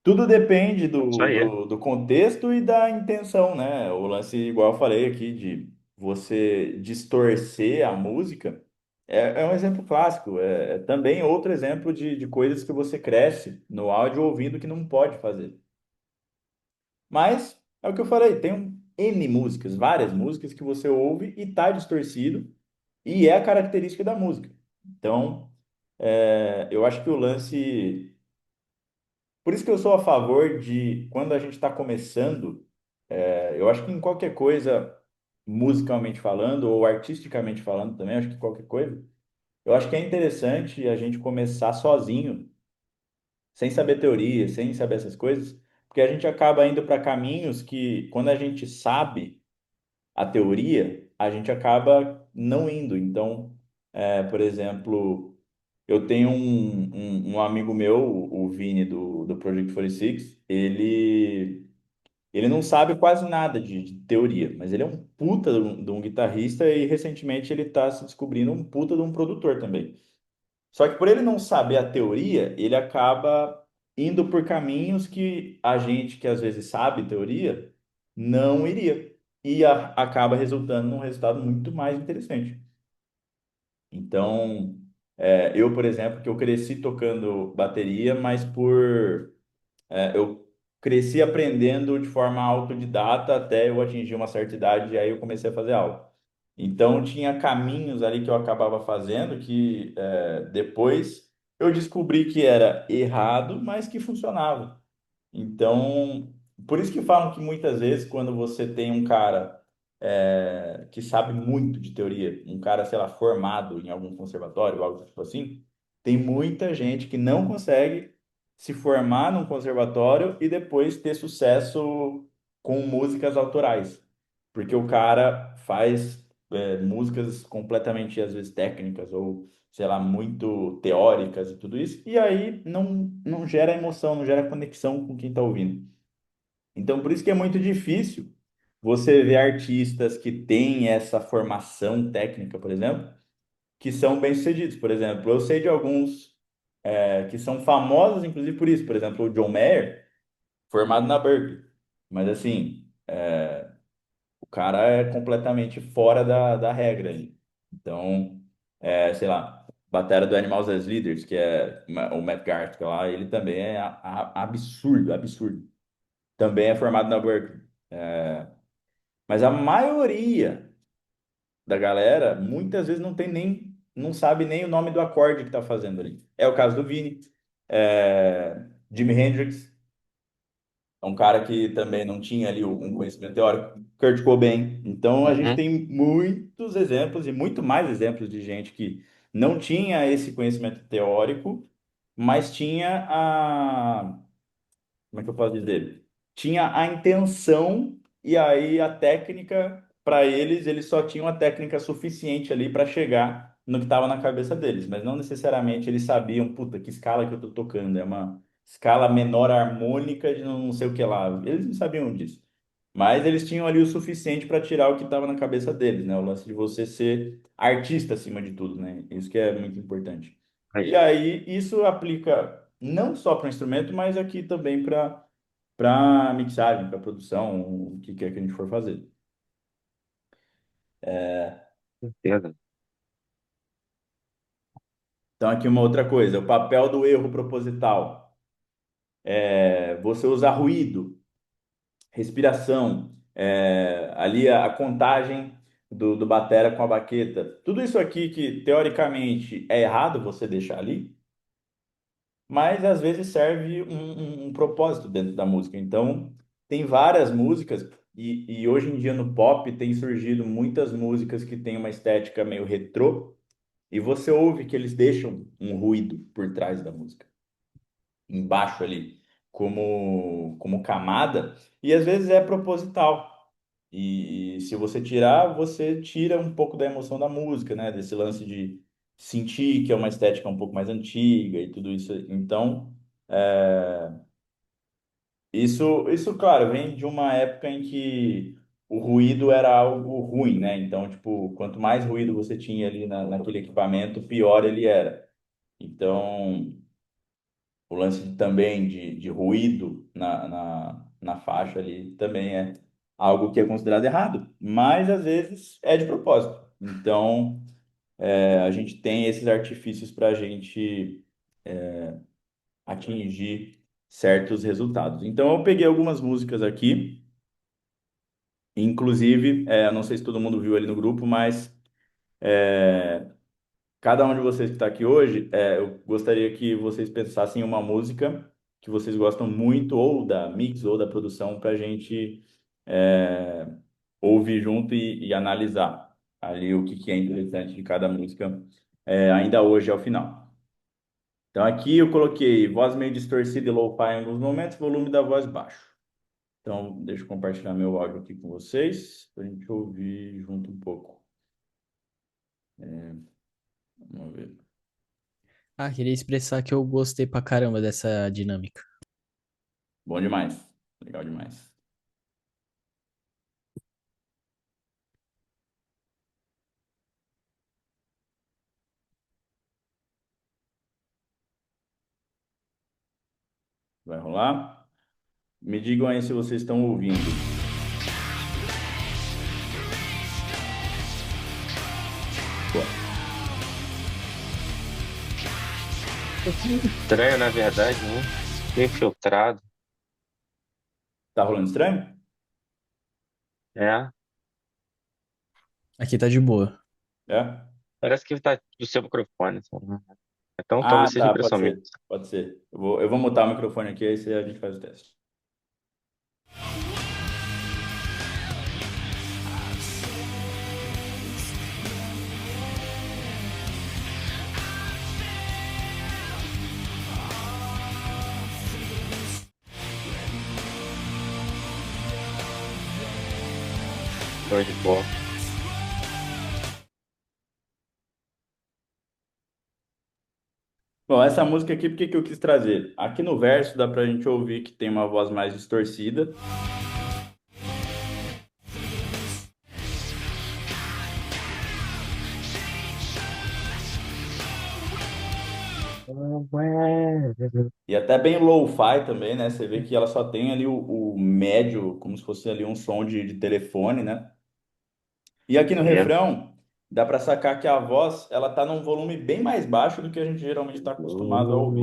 S1: tudo depende
S2: Isso
S1: do,
S2: aí.
S1: do, do contexto e da intenção, né? O lance, igual eu falei aqui, de você distorcer a música, é um exemplo clássico. É também outro exemplo de coisas que você cresce no áudio ouvindo que não pode fazer. Mas é o que eu falei, tem N músicas, várias músicas que você ouve e tá distorcido, e é a característica da música. Então, eu acho que o lance. Por isso que eu sou a favor de, quando a gente está começando, eu acho que em qualquer coisa, musicalmente falando, ou artisticamente falando também, acho que qualquer coisa, eu acho que é interessante a gente começar sozinho, sem saber teoria, sem saber essas coisas, porque a gente acaba indo para caminhos que, quando a gente sabe a teoria, a gente acaba não indo. Então, por exemplo, eu tenho um amigo meu, o Vini do Project 46, ele não sabe quase nada de teoria, mas ele é um puta de um guitarrista e recentemente ele está se descobrindo um puta de um produtor também. Só que por ele não saber a teoria, ele acaba indo por caminhos que a gente que às vezes sabe teoria não iria. E acaba resultando num resultado muito mais interessante. Então, eu, por exemplo, que eu cresci tocando bateria, mas eu cresci aprendendo de forma autodidata até eu atingir uma certa idade e aí eu comecei a fazer aula. Então, tinha caminhos ali que eu acabava fazendo que depois eu descobri que era errado, mas que funcionava. Então, por isso que falam que muitas vezes, quando você tem um cara que sabe muito de teoria, um cara, sei lá, formado em algum conservatório, algo tipo assim, tem muita gente que não consegue se formar num conservatório e depois ter sucesso com músicas autorais. Porque o cara faz músicas completamente, às vezes, técnicas ou, sei lá, muito teóricas e tudo isso, e aí não gera emoção, não gera conexão com quem está ouvindo. Então, por isso que é muito difícil você ver artistas que têm essa formação técnica, por exemplo, que são bem-sucedidos. Por exemplo, eu sei de alguns que são famosos, inclusive por isso. Por exemplo, o John Mayer, formado na Berkeley. Mas, assim, o cara é completamente fora da regra ali. Então, sei lá, batera do Animals as Leaders, que é o Matt Garth lá, ele também é absurdo, absurdo. Também é formado na Berkeley. Mas a maioria da galera muitas vezes não sabe nem o nome do acorde que tá fazendo ali. É o caso do Vini, Jimi Hendrix, é um cara que também não tinha ali um conhecimento teórico, Kurt Cobain. Então a gente
S2: Uhum.
S1: tem muitos exemplos e muito mais exemplos de gente que não tinha esse conhecimento teórico, mas tinha como é que eu posso dizer? Tinha a intenção e aí a técnica, para eles só tinham a técnica suficiente ali para chegar no que estava na cabeça deles, mas não necessariamente eles sabiam, puta, que escala que eu tô tocando, é uma escala menor harmônica de não sei o que lá. Eles não sabiam disso. Mas eles tinham ali o suficiente para tirar o que estava na cabeça deles, né? O lance de você ser artista acima de tudo, né? Isso que é muito importante. E
S2: Aí,
S1: aí isso aplica não só para o instrumento, mas aqui também para mixagem, para produção, o que quer que a gente for fazer.
S2: certeza.
S1: Então, aqui uma outra coisa, o papel do erro proposital. Você usar ruído, respiração, ali a contagem do batera com a baqueta. Tudo isso aqui que, teoricamente, é errado você deixar ali, mas às vezes serve um propósito dentro da música. Então, tem várias músicas, e hoje em dia no pop tem surgido muitas músicas que têm uma estética meio retrô, e você ouve que eles deixam um ruído por trás da música, embaixo ali, como camada, e às vezes é proposital. E se você tirar, você tira um pouco da emoção da música, né? Desse lance de sentir que é uma estética um pouco mais antiga e tudo isso. Então, isso, claro, vem de uma época em que o ruído era algo ruim, né? Então, tipo, quanto mais ruído você tinha ali naquele equipamento, pior ele era. Então, o lance também de ruído na faixa ali também é algo que é considerado errado, mas às vezes é de propósito. Então, a gente tem esses artifícios para a gente atingir. certos resultados. Então eu peguei algumas músicas aqui, inclusive, não sei se todo mundo viu ali no grupo, mas cada um de vocês que está aqui hoje, eu gostaria que vocês pensassem em uma música que vocês gostam muito, ou da mix, ou da produção, para a gente é, ouvir junto e analisar ali o que, que é interessante de cada música, ainda hoje ao final. Então aqui eu coloquei voz meio distorcida e lo-fi em alguns momentos, volume da voz baixo. Então, deixa eu compartilhar meu áudio aqui com vocês, para a gente ouvir junto um pouco. Vamos ver.
S3: Ah, queria expressar que eu gostei pra caramba dessa dinâmica.
S1: Bom demais. Legal demais. Vai rolar? Me digam aí se vocês estão ouvindo. Pô,
S2: Estranho, na verdade, né? Meio filtrado.
S1: tá rolando estranho?
S2: É.
S3: Aqui tá de boa.
S1: É?
S2: Parece que tá do seu microfone, sabe? Então
S1: Ah,
S2: talvez seja
S1: tá, pode
S2: impressão minha.
S1: ser. Pode ser. Eu vou mutar o microfone aqui, aí a gente faz o teste.
S2: Show de bola.
S1: Bom, essa música aqui, por que que eu quis trazer? Aqui no verso dá pra gente ouvir que tem uma voz mais distorcida. E até bem low-fi também, né? Você vê que ela só tem ali o médio, como se fosse ali um som de telefone, né? E aqui no
S2: É.
S1: refrão, dá para sacar que a voz, ela tá num volume bem mais baixo do que a gente geralmente está acostumado a ouvir.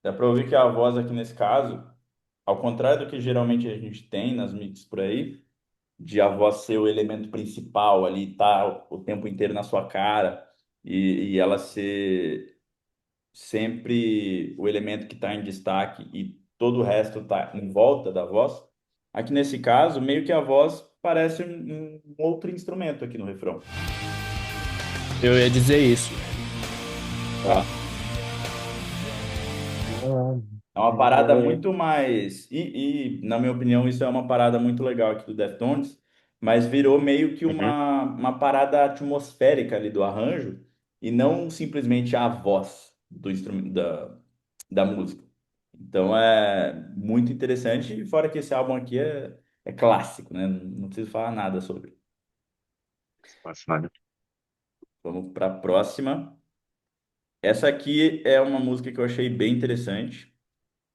S1: Dá para ouvir que a voz aqui nesse caso, ao contrário do que geralmente a gente tem nas mix por aí, de a voz ser o elemento principal ali, tá o tempo inteiro na sua cara, e ela ser sempre o elemento que está em destaque e todo o resto está em volta da voz. Aqui nesse caso, meio que a voz parece um outro instrumento aqui no refrão.
S3: Eu ia dizer isso.
S1: Tá? É uma parada muito mais. Na minha opinião, isso é uma parada muito legal aqui do Deftones, mas virou meio que
S2: Uhum.
S1: uma parada atmosférica ali do arranjo, e não simplesmente a voz do instrumento da música. Então é muito interessante, e fora que esse álbum aqui é clássico, né? Não preciso falar nada sobre.
S2: Passado.
S1: Vamos para a próxima. Essa aqui é uma música que eu achei bem interessante.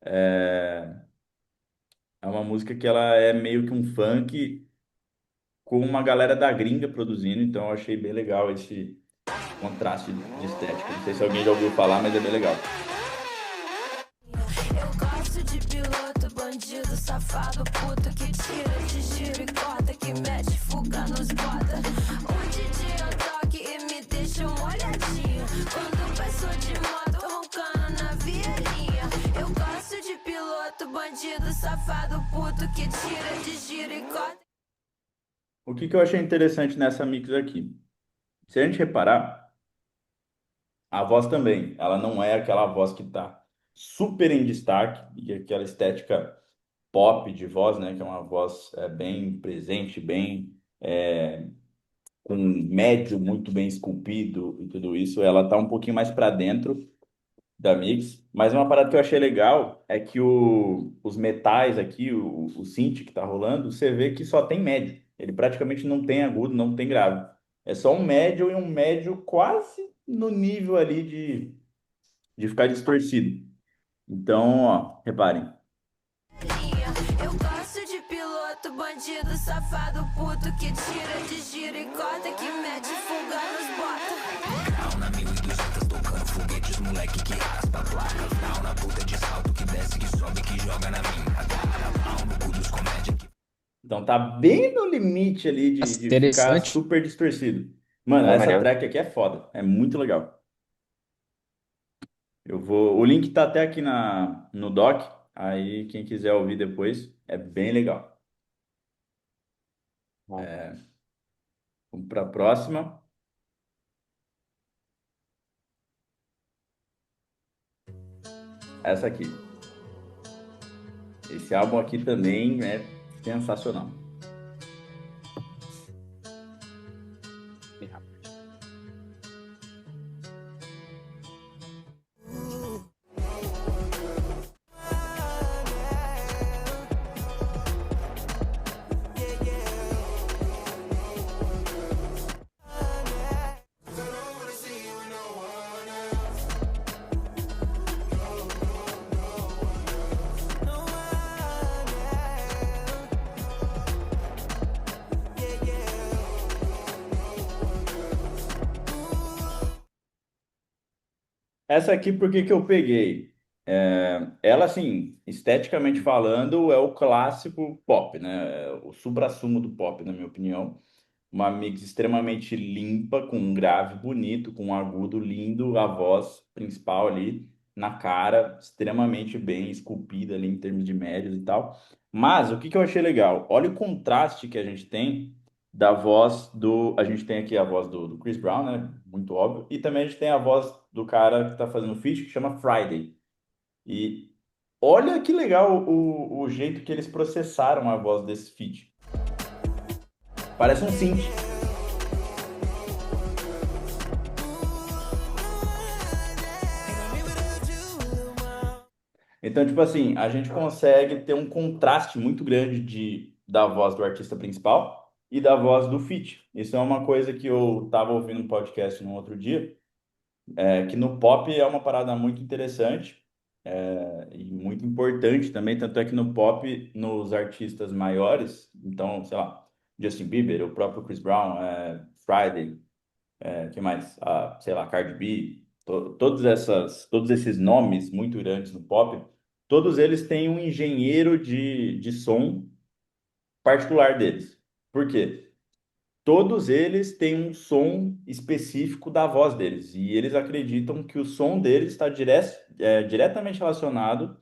S1: É uma música que ela é meio que um funk com uma galera da gringa produzindo, então eu achei bem legal esse contraste de estética. Não sei se alguém já ouviu falar, mas é bem legal.
S4: Eu gosto de piloto, bandido, safado, puto que tira de giro e corta, que mete fuga nos bota. O DJ eu toque e me deixa molhadinho. Quando passo de moto, roncando na vielinha. Eu gosto de piloto, bandido, safado, puto que tira de giro e corta.
S1: O que que eu achei interessante nessa mix aqui? Se a gente reparar, a voz também, ela não é aquela voz que está super em destaque e aquela estética pop de voz, né? Que é uma voz bem presente, bem com médio muito bem esculpido e tudo isso. Ela tá um pouquinho mais para dentro da mix. Mas uma parada que eu achei legal é que os metais aqui, o synth que tá rolando, você vê que só tem médio. Ele praticamente não tem agudo, não tem grave. É só um médio e um médio quase no nível ali de ficar distorcido. Então, ó, reparem.
S4: safado puto que tira de gira e corta, que mete fuga nos bota.
S5: Grau na 1200 tocando foguetes, moleque que raspa a placa. Grau na puta de salto que desce, que sobe, que joga na minha cara. Pau no cu dos comédia que...
S1: Então tá bem no limite ali
S3: Nossa,
S1: de ficar
S3: interessante.
S1: super distorcido. Mano,
S2: É
S1: essa
S2: maneiro.
S1: track aqui é foda. É muito legal. Eu vou. O link tá até aqui no doc. Aí quem quiser ouvir depois, é bem legal. Vamos pra próxima. Essa aqui. Esse álbum aqui também é sensacional. Essa aqui, por que que eu peguei? Ela, assim, esteticamente falando, é o clássico pop, né? É o suprassumo do pop, na minha opinião. Uma mix extremamente limpa, com um grave bonito, com um agudo lindo, a voz principal ali na cara, extremamente bem esculpida ali em termos de médios e tal. Mas o que que eu achei legal? Olha o contraste que a gente tem da voz do. A gente tem aqui a voz do Chris Brown, né? Muito óbvio. E também a gente tem a voz do cara que tá fazendo o feat, que chama Friday. E olha que legal o jeito que eles processaram a voz desse feat. Parece um synth. Então, tipo assim, a gente consegue ter um contraste muito grande da voz do artista principal e da voz do feat. Isso é uma coisa que eu estava ouvindo um podcast no outro dia, que no pop é uma parada muito interessante, e muito importante também, tanto é que no pop, nos artistas maiores, então, sei lá, Justin Bieber, o próprio Chris Brown, Friday, que mais? Sei lá, Cardi B, todos esses nomes muito grandes no pop, todos eles têm um engenheiro de som particular deles. Por quê? Todos eles têm um som específico da voz deles, e eles acreditam que o som deles está diretamente relacionado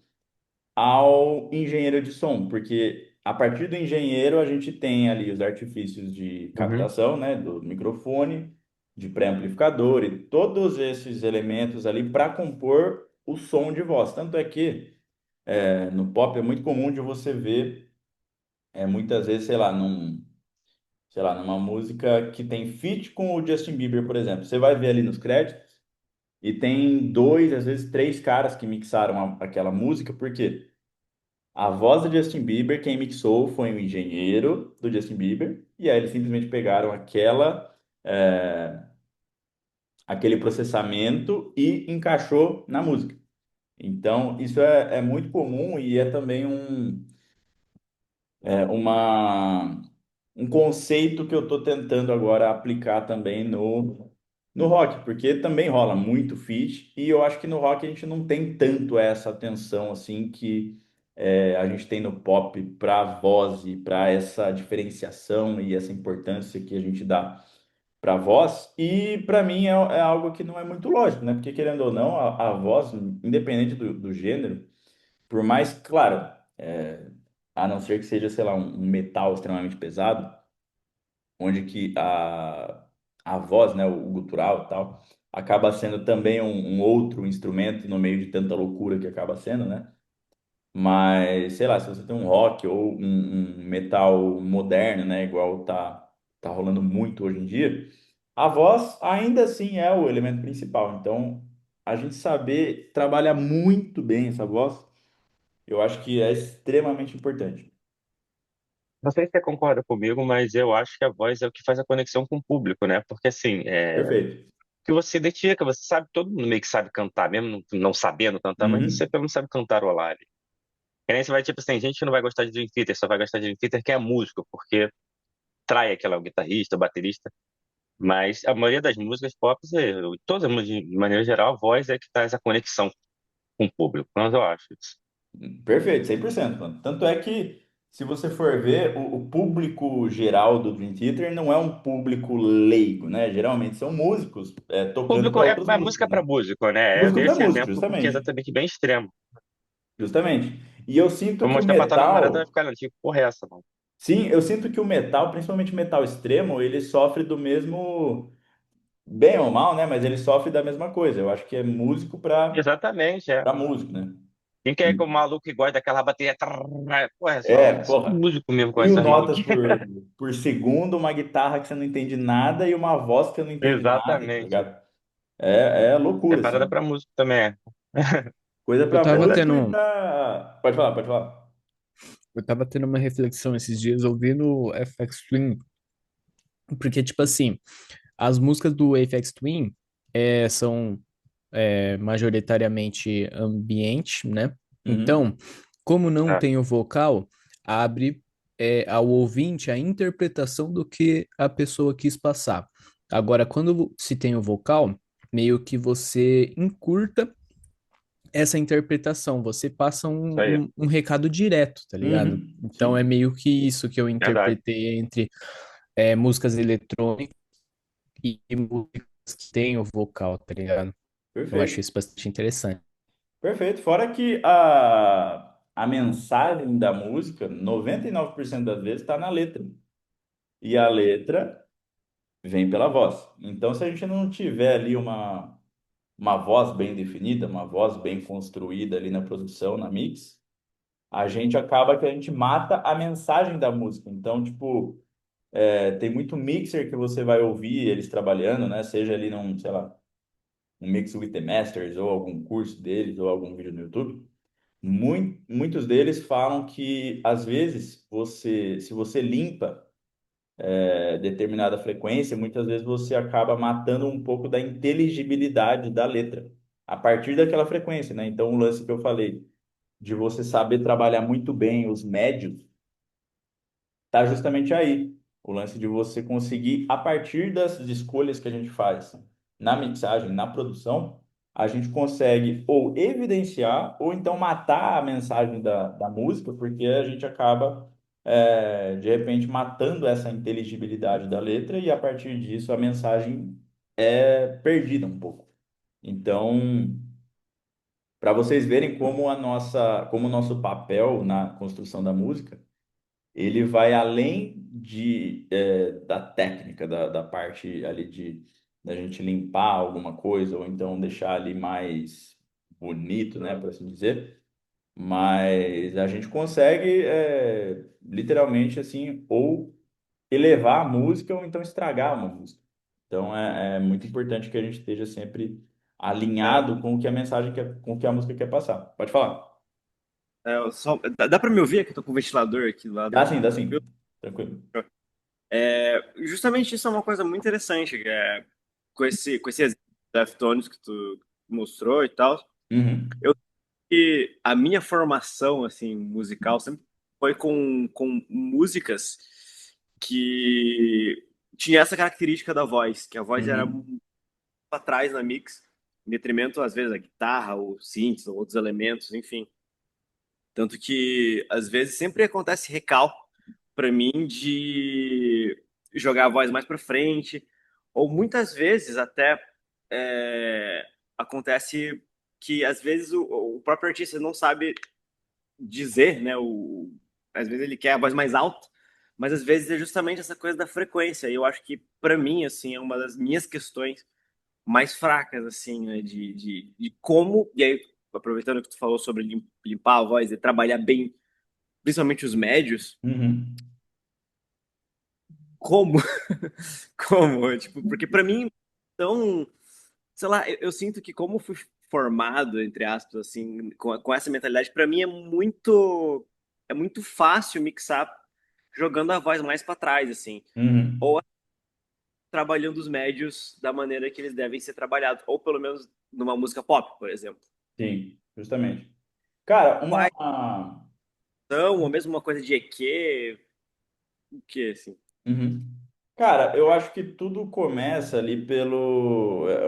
S1: ao engenheiro de som, porque a partir do engenheiro a gente tem ali os artifícios de
S2: Uhum.
S1: captação, né, do microfone, de pré-amplificador e todos esses elementos ali para compor o som de voz. Tanto é que no pop é muito comum de você ver muitas vezes, sei lá, numa música que tem feat com o Justin Bieber, por exemplo. Você vai ver ali nos créditos e tem dois, às vezes três caras que mixaram aquela música, por quê? A voz do Justin Bieber, quem mixou foi um engenheiro do Justin Bieber, e aí eles simplesmente pegaram é, aquele processamento e encaixou na música. Então, isso é muito comum e é também é, uma, um conceito que eu estou tentando agora aplicar também no rock, porque também rola muito feat, e eu acho que no rock a gente não tem tanto essa atenção assim que a gente tem no pop para a voz e para essa diferenciação e essa importância que a gente dá para a voz. E para mim é algo que não é muito lógico, né? Porque querendo ou não, a voz, independente do gênero, por mais, claro, a não ser que seja, sei lá, um metal extremamente pesado, onde que a voz, né, o gutural e tal, acaba sendo também um outro instrumento no meio de tanta loucura que acaba sendo, né? Mas, sei lá, se você tem um rock ou um metal moderno, né, igual tá rolando muito hoje em dia, a voz ainda assim é o elemento principal. Então, a gente saber trabalhar muito bem essa voz, eu acho que é extremamente importante.
S2: Não sei se você concorda comigo, mas eu acho que a voz é o que faz a conexão com o público, né? Porque assim,
S1: Perfeito.
S2: que você identifica, você sabe, todo mundo meio que sabe cantar, mesmo não sabendo cantar, mas você
S1: Uhum.
S2: pelo menos sabe cantarolar ali. Que nem você vai, tipo assim, tem gente que não vai gostar de Dream Theater, só vai gostar de Dream Theater que é músico, porque trai aquela o guitarrista, o baterista. Mas a maioria das músicas pop, todas as músicas, de maneira geral, a voz é que traz a conexão com o público. Mas eu acho isso.
S1: Perfeito, 100%, mano. Tanto é que, se você for ver, o público geral do Dream Theater não é um público leigo, né? Geralmente são músicos tocando
S2: Público
S1: para
S2: é,
S1: outros
S2: é
S1: músicos,
S2: música
S1: né?
S2: para músico, né? Eu
S1: Músico
S2: dei
S1: para
S2: esse
S1: músico,
S2: exemplo porque é
S1: justamente.
S2: exatamente bem extremo.
S1: Justamente. E eu sinto
S2: Vou
S1: que o
S2: mostrar pra tua namorada, ela vai
S1: metal,
S2: ficar, tipo, porra, é essa, mano?
S1: sim, eu sinto que o metal, principalmente o metal extremo, ele sofre do mesmo, bem ou mal, né? Mas ele sofre da mesma coisa. Eu acho que é músico
S2: Exatamente, é.
S1: para músico, né?
S2: Quem quer que o maluco que gosta daquela bateria. Porra, só
S1: Porra,
S2: músico mesmo com
S1: 1.000
S2: essas
S1: notas
S2: maluquices.
S1: por segundo, uma guitarra que você não entende nada e uma voz que você não entende nada, tá
S2: Exatamente.
S1: ligado? É
S2: É
S1: loucura,
S2: parada
S1: assim.
S2: pra músico também, é.
S1: Coisa
S3: Eu
S1: pra
S3: tava
S1: músico e
S3: tendo,
S1: pra. Pode falar, pode falar.
S3: eu tava tendo uma reflexão esses dias ouvindo o FX Twin, porque, tipo assim, as músicas do FX Twin são majoritariamente ambiente, né?
S1: Uhum,
S3: Então, como não
S2: É,
S3: tem o vocal, abre ao ouvinte a interpretação do que a pessoa quis passar. Agora, quando se tem o vocal, meio que você encurta essa interpretação, você passa
S2: isso aí.
S3: um recado direto, tá ligado? Então é
S1: sim,
S3: meio que isso que eu
S2: Verdade.
S3: interpretei entre músicas eletrônicas e músicas que têm o vocal, tá ligado? Eu acho
S1: perfeito.
S3: isso bastante interessante.
S1: Perfeito. Fora que a mensagem da música, 99% das vezes, está na letra. E a letra vem pela voz. Então, se a gente não tiver ali uma voz bem definida, uma voz bem construída ali na produção, na mix, a gente acaba que a gente mata a mensagem da música. Então, tipo, tem muito mixer que você vai ouvir eles trabalhando, né? Seja ali num, sei lá, um Mix with the Masters, ou algum curso deles, ou algum vídeo no YouTube. Muitos deles falam que, às vezes, se você limpa determinada frequência, muitas vezes você acaba matando um pouco da inteligibilidade da letra, a partir daquela frequência, né? Então, o lance que eu falei, de você saber trabalhar muito bem os médios, tá justamente aí. O lance de você conseguir, a partir das escolhas que a gente faz na mixagem, na produção, a gente consegue ou evidenciar ou então matar a mensagem da música, porque a gente acaba, de repente, matando essa inteligibilidade da letra e a partir disso a mensagem é perdida um pouco. Então, para vocês verem como o nosso papel na construção da música ele vai além da técnica, da parte ali de da gente limpar alguma coisa, ou então deixar ali mais bonito, né, por assim dizer. Mas a gente consegue, literalmente, assim, ou elevar a música, ou então estragar uma música. Então é muito importante que a gente esteja sempre
S6: É,
S1: alinhado com o que a mensagem quer, com o que a música quer passar. Pode falar.
S6: dá pra me ouvir aqui? Tô com o ventilador aqui do lado.
S1: Dá
S6: Tranquilo?
S1: sim. Tranquilo.
S6: Justamente isso é uma coisa muito interessante, com esse exemplo da Deftones que tu mostrou e tal.
S1: Uhum.
S6: Eu que a minha formação assim musical sempre foi com músicas que tinha essa característica da voz, que a voz era
S1: Uhum.
S6: muito atrás na mix, em detrimento às vezes da guitarra, ou synths, ou outros elementos, enfim. Tanto que às vezes sempre acontece recal para mim de jogar a voz mais para frente, ou muitas vezes até é, acontece que às vezes o próprio artista não sabe dizer, né? Às vezes ele quer a voz mais alta, mas às vezes é justamente essa coisa da frequência. E eu acho que para mim assim é uma das minhas questões mais fracas assim, né? De como e aí aproveitando que tu falou sobre limpar a voz e trabalhar bem, principalmente os médios,
S1: Uhum.
S6: como como? Tipo, porque pra mim, tão, sei lá, eu sinto que como fui formado, entre aspas, assim, com essa mentalidade, pra mim é muito fácil mixar jogando a voz mais pra trás, assim,
S1: Uhum.
S6: ou trabalhando os médios da maneira que eles devem ser trabalhados, ou pelo menos numa música pop, por exemplo.
S1: Sim, justamente. Cara,
S6: Quais? Ou mesmo uma coisa de EQ, o que, assim?
S1: Uhum. Cara, eu acho que tudo começa ali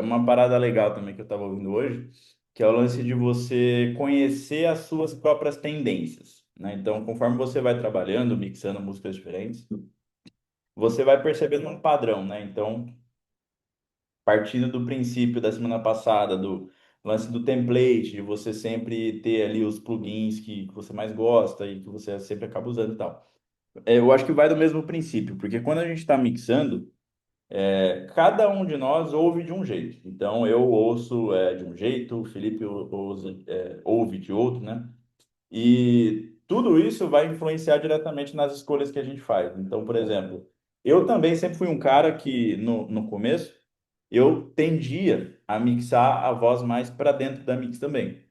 S1: uma parada legal também que eu tava ouvindo hoje, que é o lance de você conhecer as suas próprias tendências, né? Então, conforme você vai trabalhando, mixando músicas diferentes, você vai percebendo um padrão, né? Então, partindo do princípio da semana passada, do lance do template, de você sempre ter ali os plugins que você mais gosta e que você sempre acaba usando e tal. Eu acho que vai do mesmo princípio, porque quando a gente está mixando, cada um de nós ouve de um jeito. Então, eu ouço de um jeito, o Felipe ouve de outro, né? E tudo isso vai influenciar diretamente nas escolhas que a gente faz. Então, por exemplo, eu também sempre fui um cara que, no começo, eu tendia a mixar a voz mais para dentro da mix também.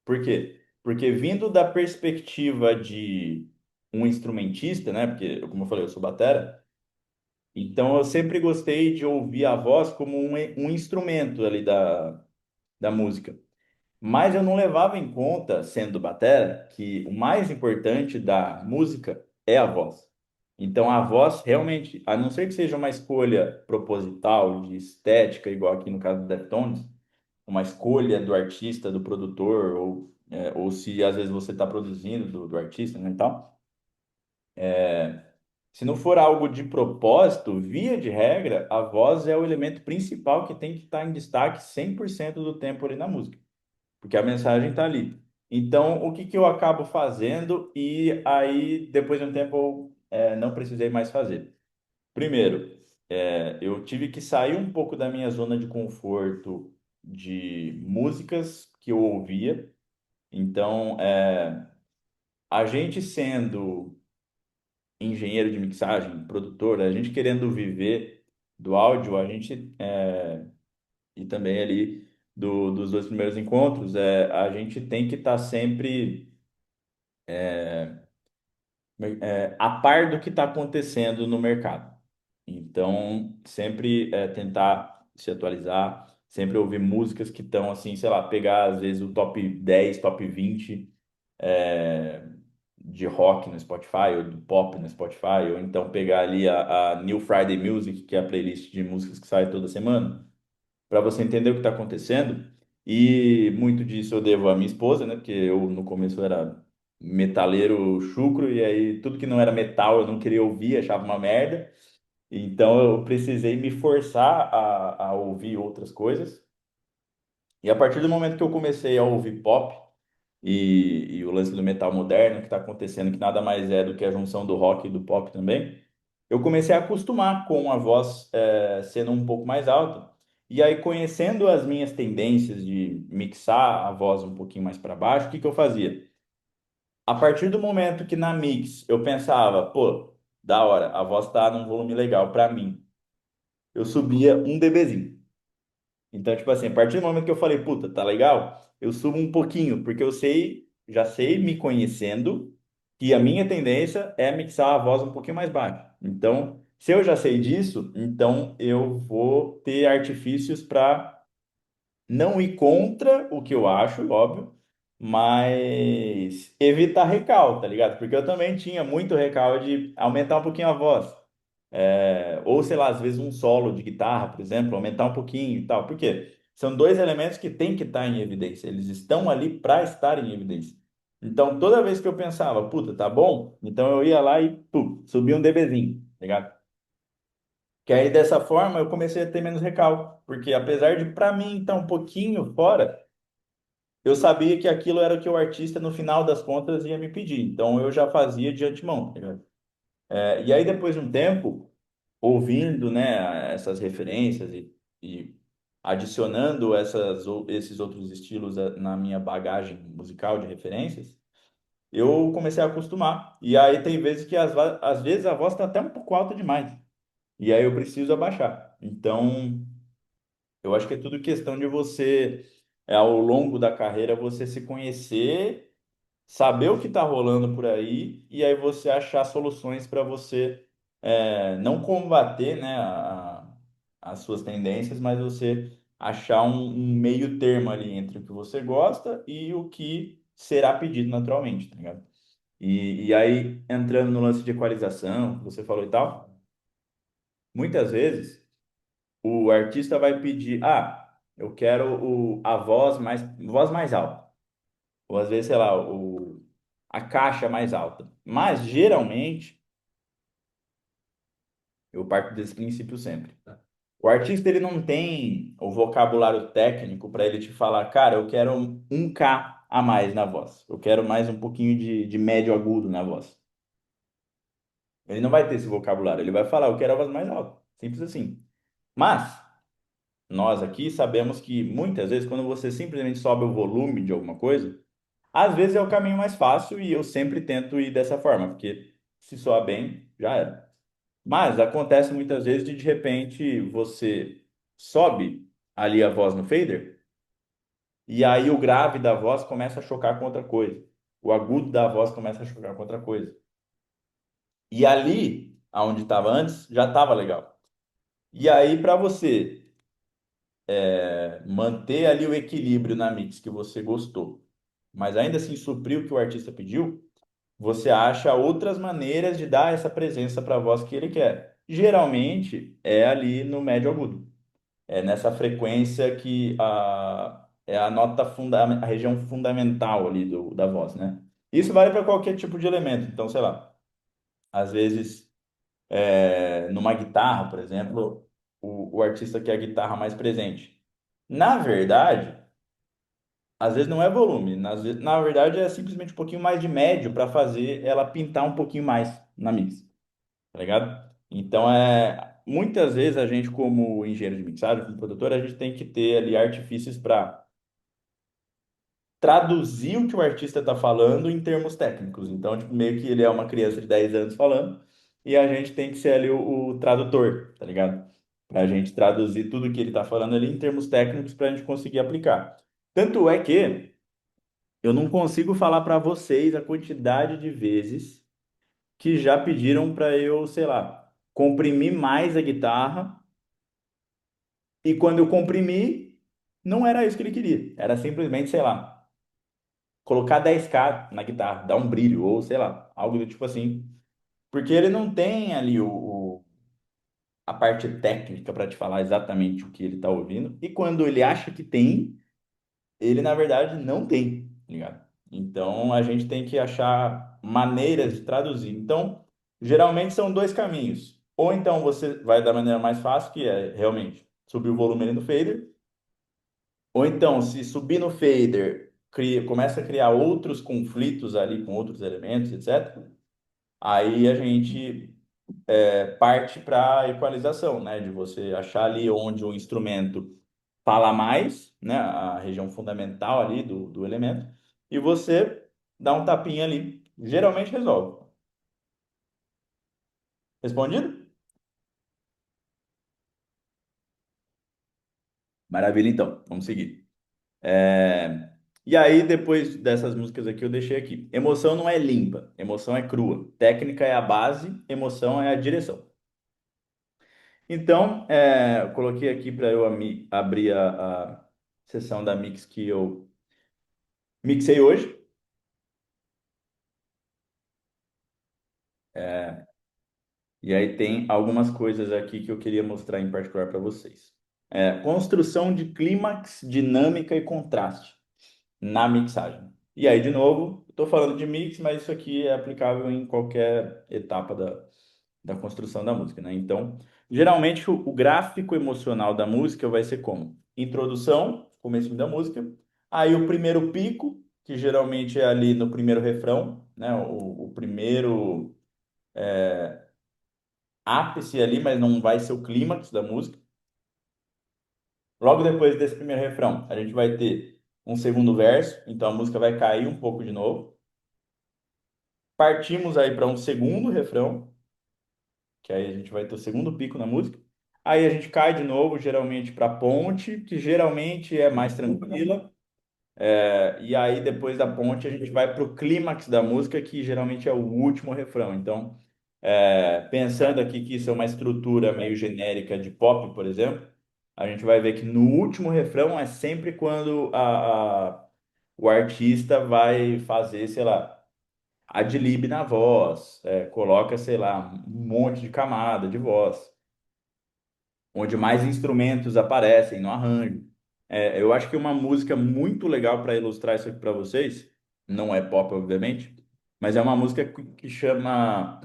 S1: Por quê? Porque vindo da perspectiva de um instrumentista, né? Porque, como eu falei, eu sou batera, então eu sempre gostei de ouvir a voz como um instrumento ali da música. Mas eu não levava em conta, sendo batera, que o mais importante da música é a voz. Então a voz realmente, a não ser que seja uma escolha proposital, de estética, igual aqui no caso do Deftones, uma escolha do artista, do produtor, ou se às vezes você está produzindo do artista, né, e tal. Se não for algo de propósito, via de regra, a voz é o elemento principal que tem que estar em destaque 100% do tempo ali na música, porque a mensagem está ali. Então, o que que eu acabo fazendo e aí, depois de um tempo, eu não precisei mais fazer. Primeiro, eu tive que sair um pouco da minha zona de conforto de músicas que eu ouvia. Então, a gente sendo engenheiro de mixagem, produtor, a gente querendo viver do áudio, e também ali dos dois primeiros encontros, a gente tem que estar sempre a par do que está acontecendo no mercado. Então, sempre tentar se atualizar, sempre ouvir músicas que estão assim, sei lá, pegar às vezes o top 10, top 20 é, de rock no Spotify, ou do pop no Spotify, ou então pegar ali a New Friday Music, que é a playlist de músicas que sai toda semana, para você entender o que está acontecendo. E muito disso eu devo à minha esposa, né? Porque eu no começo era metaleiro chucro, e aí tudo que não era metal eu não queria ouvir, achava uma merda. Então eu precisei me forçar a ouvir outras coisas. E a partir do momento que eu comecei a ouvir pop, e o lance do metal moderno que está acontecendo, que nada mais é do que a junção do rock e do pop também, eu comecei a acostumar com a voz sendo um pouco mais alta. E aí, conhecendo as minhas tendências de mixar a voz um pouquinho mais para baixo, o que que eu fazia? A partir do momento que na mix eu pensava, pô, da hora, a voz tá num volume legal para mim, eu subia um dBzinho. Então, tipo assim, a partir do momento que eu falei, puta, tá legal, eu subo um pouquinho, porque eu sei, já sei, me conhecendo, que a minha tendência é mixar a voz um pouquinho mais baixa. Então, se eu já sei disso, então eu vou ter artifícios para não ir contra o que eu acho, óbvio, mas evitar recal, tá ligado? Porque eu também tinha muito recal de aumentar um pouquinho a voz. Ou, sei lá, às vezes um solo de guitarra, por exemplo, aumentar um pouquinho e tal. Por quê? São dois elementos que têm que estar em evidência. Eles estão ali para estar em evidência. Então, toda vez que eu pensava, puta, tá bom? Então eu ia lá e, subia um dBzinho, tá ligado? Que aí dessa forma eu comecei a ter menos recalque. Porque apesar de, para mim, estar um pouquinho fora, eu sabia que aquilo era o que o artista, no final das contas, ia me pedir. Então eu já fazia de antemão, tá ligado? E aí, depois de um tempo, ouvindo, né, essas referências e adicionando esses outros estilos na minha bagagem musical de referências, eu comecei a acostumar. E aí tem vezes que às vezes a voz está até um pouco alta demais. E aí eu preciso abaixar. Então, eu acho que é tudo questão de você, ao longo da carreira, você se conhecer, saber o que está rolando por aí e aí você achar soluções para você não combater, né, as suas tendências, mas você achar um meio termo ali entre o que você gosta e o que será pedido naturalmente, tá ligado? E aí, entrando no lance de equalização, que você falou e tal, muitas vezes o artista vai pedir, eu quero a voz mais alta. Ou às vezes, sei lá, a caixa mais alta. Mas, geralmente, eu parto desse princípio sempre. O artista, ele não tem o vocabulário técnico para ele te falar, cara, eu quero um K a mais na voz. Eu quero mais um pouquinho de médio agudo na voz. Ele não vai ter esse vocabulário. Ele vai falar, eu quero a voz mais alta. Simples assim. Mas, nós aqui sabemos que muitas vezes, quando você simplesmente sobe o volume de alguma coisa, às vezes é o caminho mais fácil e eu sempre tento ir dessa forma, porque se soar bem, já era. Mas acontece muitas vezes de repente você sobe ali a voz no fader e aí o grave da voz começa a chocar com outra coisa. O agudo da voz começa a chocar com outra coisa. E ali, aonde estava antes, já estava legal. E aí, para você manter ali o equilíbrio na mix que você gostou, mas ainda assim suprir o que o artista pediu, você acha outras maneiras de dar essa presença para a voz que ele quer. Geralmente é ali no médio agudo. É nessa frequência que é a nota a região fundamental ali da voz, né? Isso vale para qualquer tipo de elemento. Então, sei lá, às vezes numa guitarra, por exemplo, o artista quer a guitarra mais presente. Na verdade, às vezes não é volume, na verdade é simplesmente um pouquinho mais de médio para fazer ela pintar um pouquinho mais na mix, tá ligado? Então muitas vezes a gente como engenheiro de mixagem, como produtor, a gente tem que ter ali artifícios para traduzir o que o artista está falando em termos técnicos. Então, tipo, meio que ele é uma criança de 10 anos falando e a gente tem que ser ali o tradutor, tá ligado? Para a gente traduzir tudo que ele está falando ali em termos técnicos para a gente conseguir aplicar. Tanto é que eu não consigo falar para vocês a quantidade de vezes que já pediram para eu, sei lá, comprimir mais a guitarra e quando eu comprimi, não era isso que ele queria. Era simplesmente, sei lá, colocar 10K na guitarra, dar um brilho, ou sei lá, algo do tipo assim. Porque ele não tem ali a parte técnica para te falar exatamente o que ele está ouvindo. E quando ele acha que tem, ele na verdade não tem, tá ligado? Então a gente tem que achar maneiras de traduzir. Então, geralmente são dois caminhos. Ou então você vai da maneira mais fácil, que é realmente subir o volume ali no fader. Ou então, se subir no fader, começa a criar outros conflitos ali com outros elementos, etc. Aí a gente parte para a equalização, né? De você achar ali onde o instrumento fala mais, né? A região fundamental ali do elemento, e você dá um tapinha ali. Geralmente resolve. Respondido? Maravilha, então. Vamos seguir. E aí, depois dessas músicas aqui, eu deixei aqui. Emoção não é limpa, emoção é crua. Técnica é a base, emoção é a direção. Então, eu coloquei aqui para eu abrir a sessão da mix que eu mixei hoje. E aí tem algumas coisas aqui que eu queria mostrar em particular para vocês. Construção de clímax, dinâmica e contraste na mixagem. E aí, de novo, estou falando de mix, mas isso aqui é aplicável em qualquer etapa da construção da música, né? Então, geralmente o gráfico emocional da música vai ser como? Introdução, começo da música, aí o primeiro pico, que geralmente é ali no primeiro refrão, né? O primeiro ápice ali, mas não vai ser o clímax da música. Logo depois desse primeiro refrão, a gente vai ter um segundo verso, então a música vai cair um pouco de novo. Partimos aí para um segundo refrão, que aí a gente vai ter o segundo pico na música. Aí a gente cai de novo, geralmente para ponte, que geralmente é mais tranquila. E aí depois da ponte a gente vai para o clímax da música, que geralmente é o último refrão. Então, pensando aqui que isso é uma estrutura meio genérica de pop, por exemplo, a gente vai ver que no último refrão é sempre quando o artista vai fazer, sei lá, ad-lib na voz, coloca, sei lá, um monte de camada de voz, onde mais instrumentos aparecem no arranjo. Eu acho que uma música muito legal para ilustrar isso aqui para vocês, não é pop, obviamente, mas é uma música que chama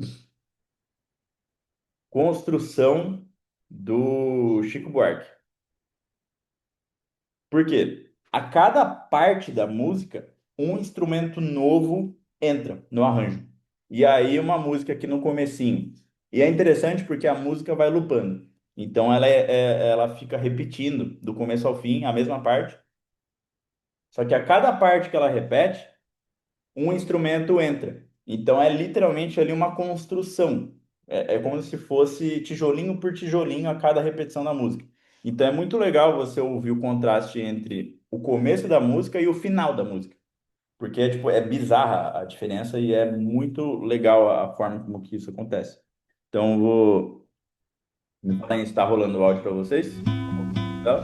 S1: Construção do Chico Buarque. Por quê? A cada parte da música, um instrumento novo entra no arranjo. E aí uma música aqui no comecinho. E é interessante porque a música vai loopando. Então ela fica repetindo do começo ao fim a mesma parte. Só que a cada parte que ela repete, um instrumento entra. Então é literalmente ali uma construção. É como se fosse tijolinho por tijolinho a cada repetição da música. Então é muito legal você ouvir o contraste entre o começo da música e o final da música. Porque tipo, é bizarra a diferença e é muito legal a forma como que isso acontece. Então eu vou. Me falem se está rolando o áudio para vocês. Tá?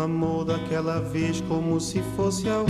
S7: Amor daquela vez como se fosse a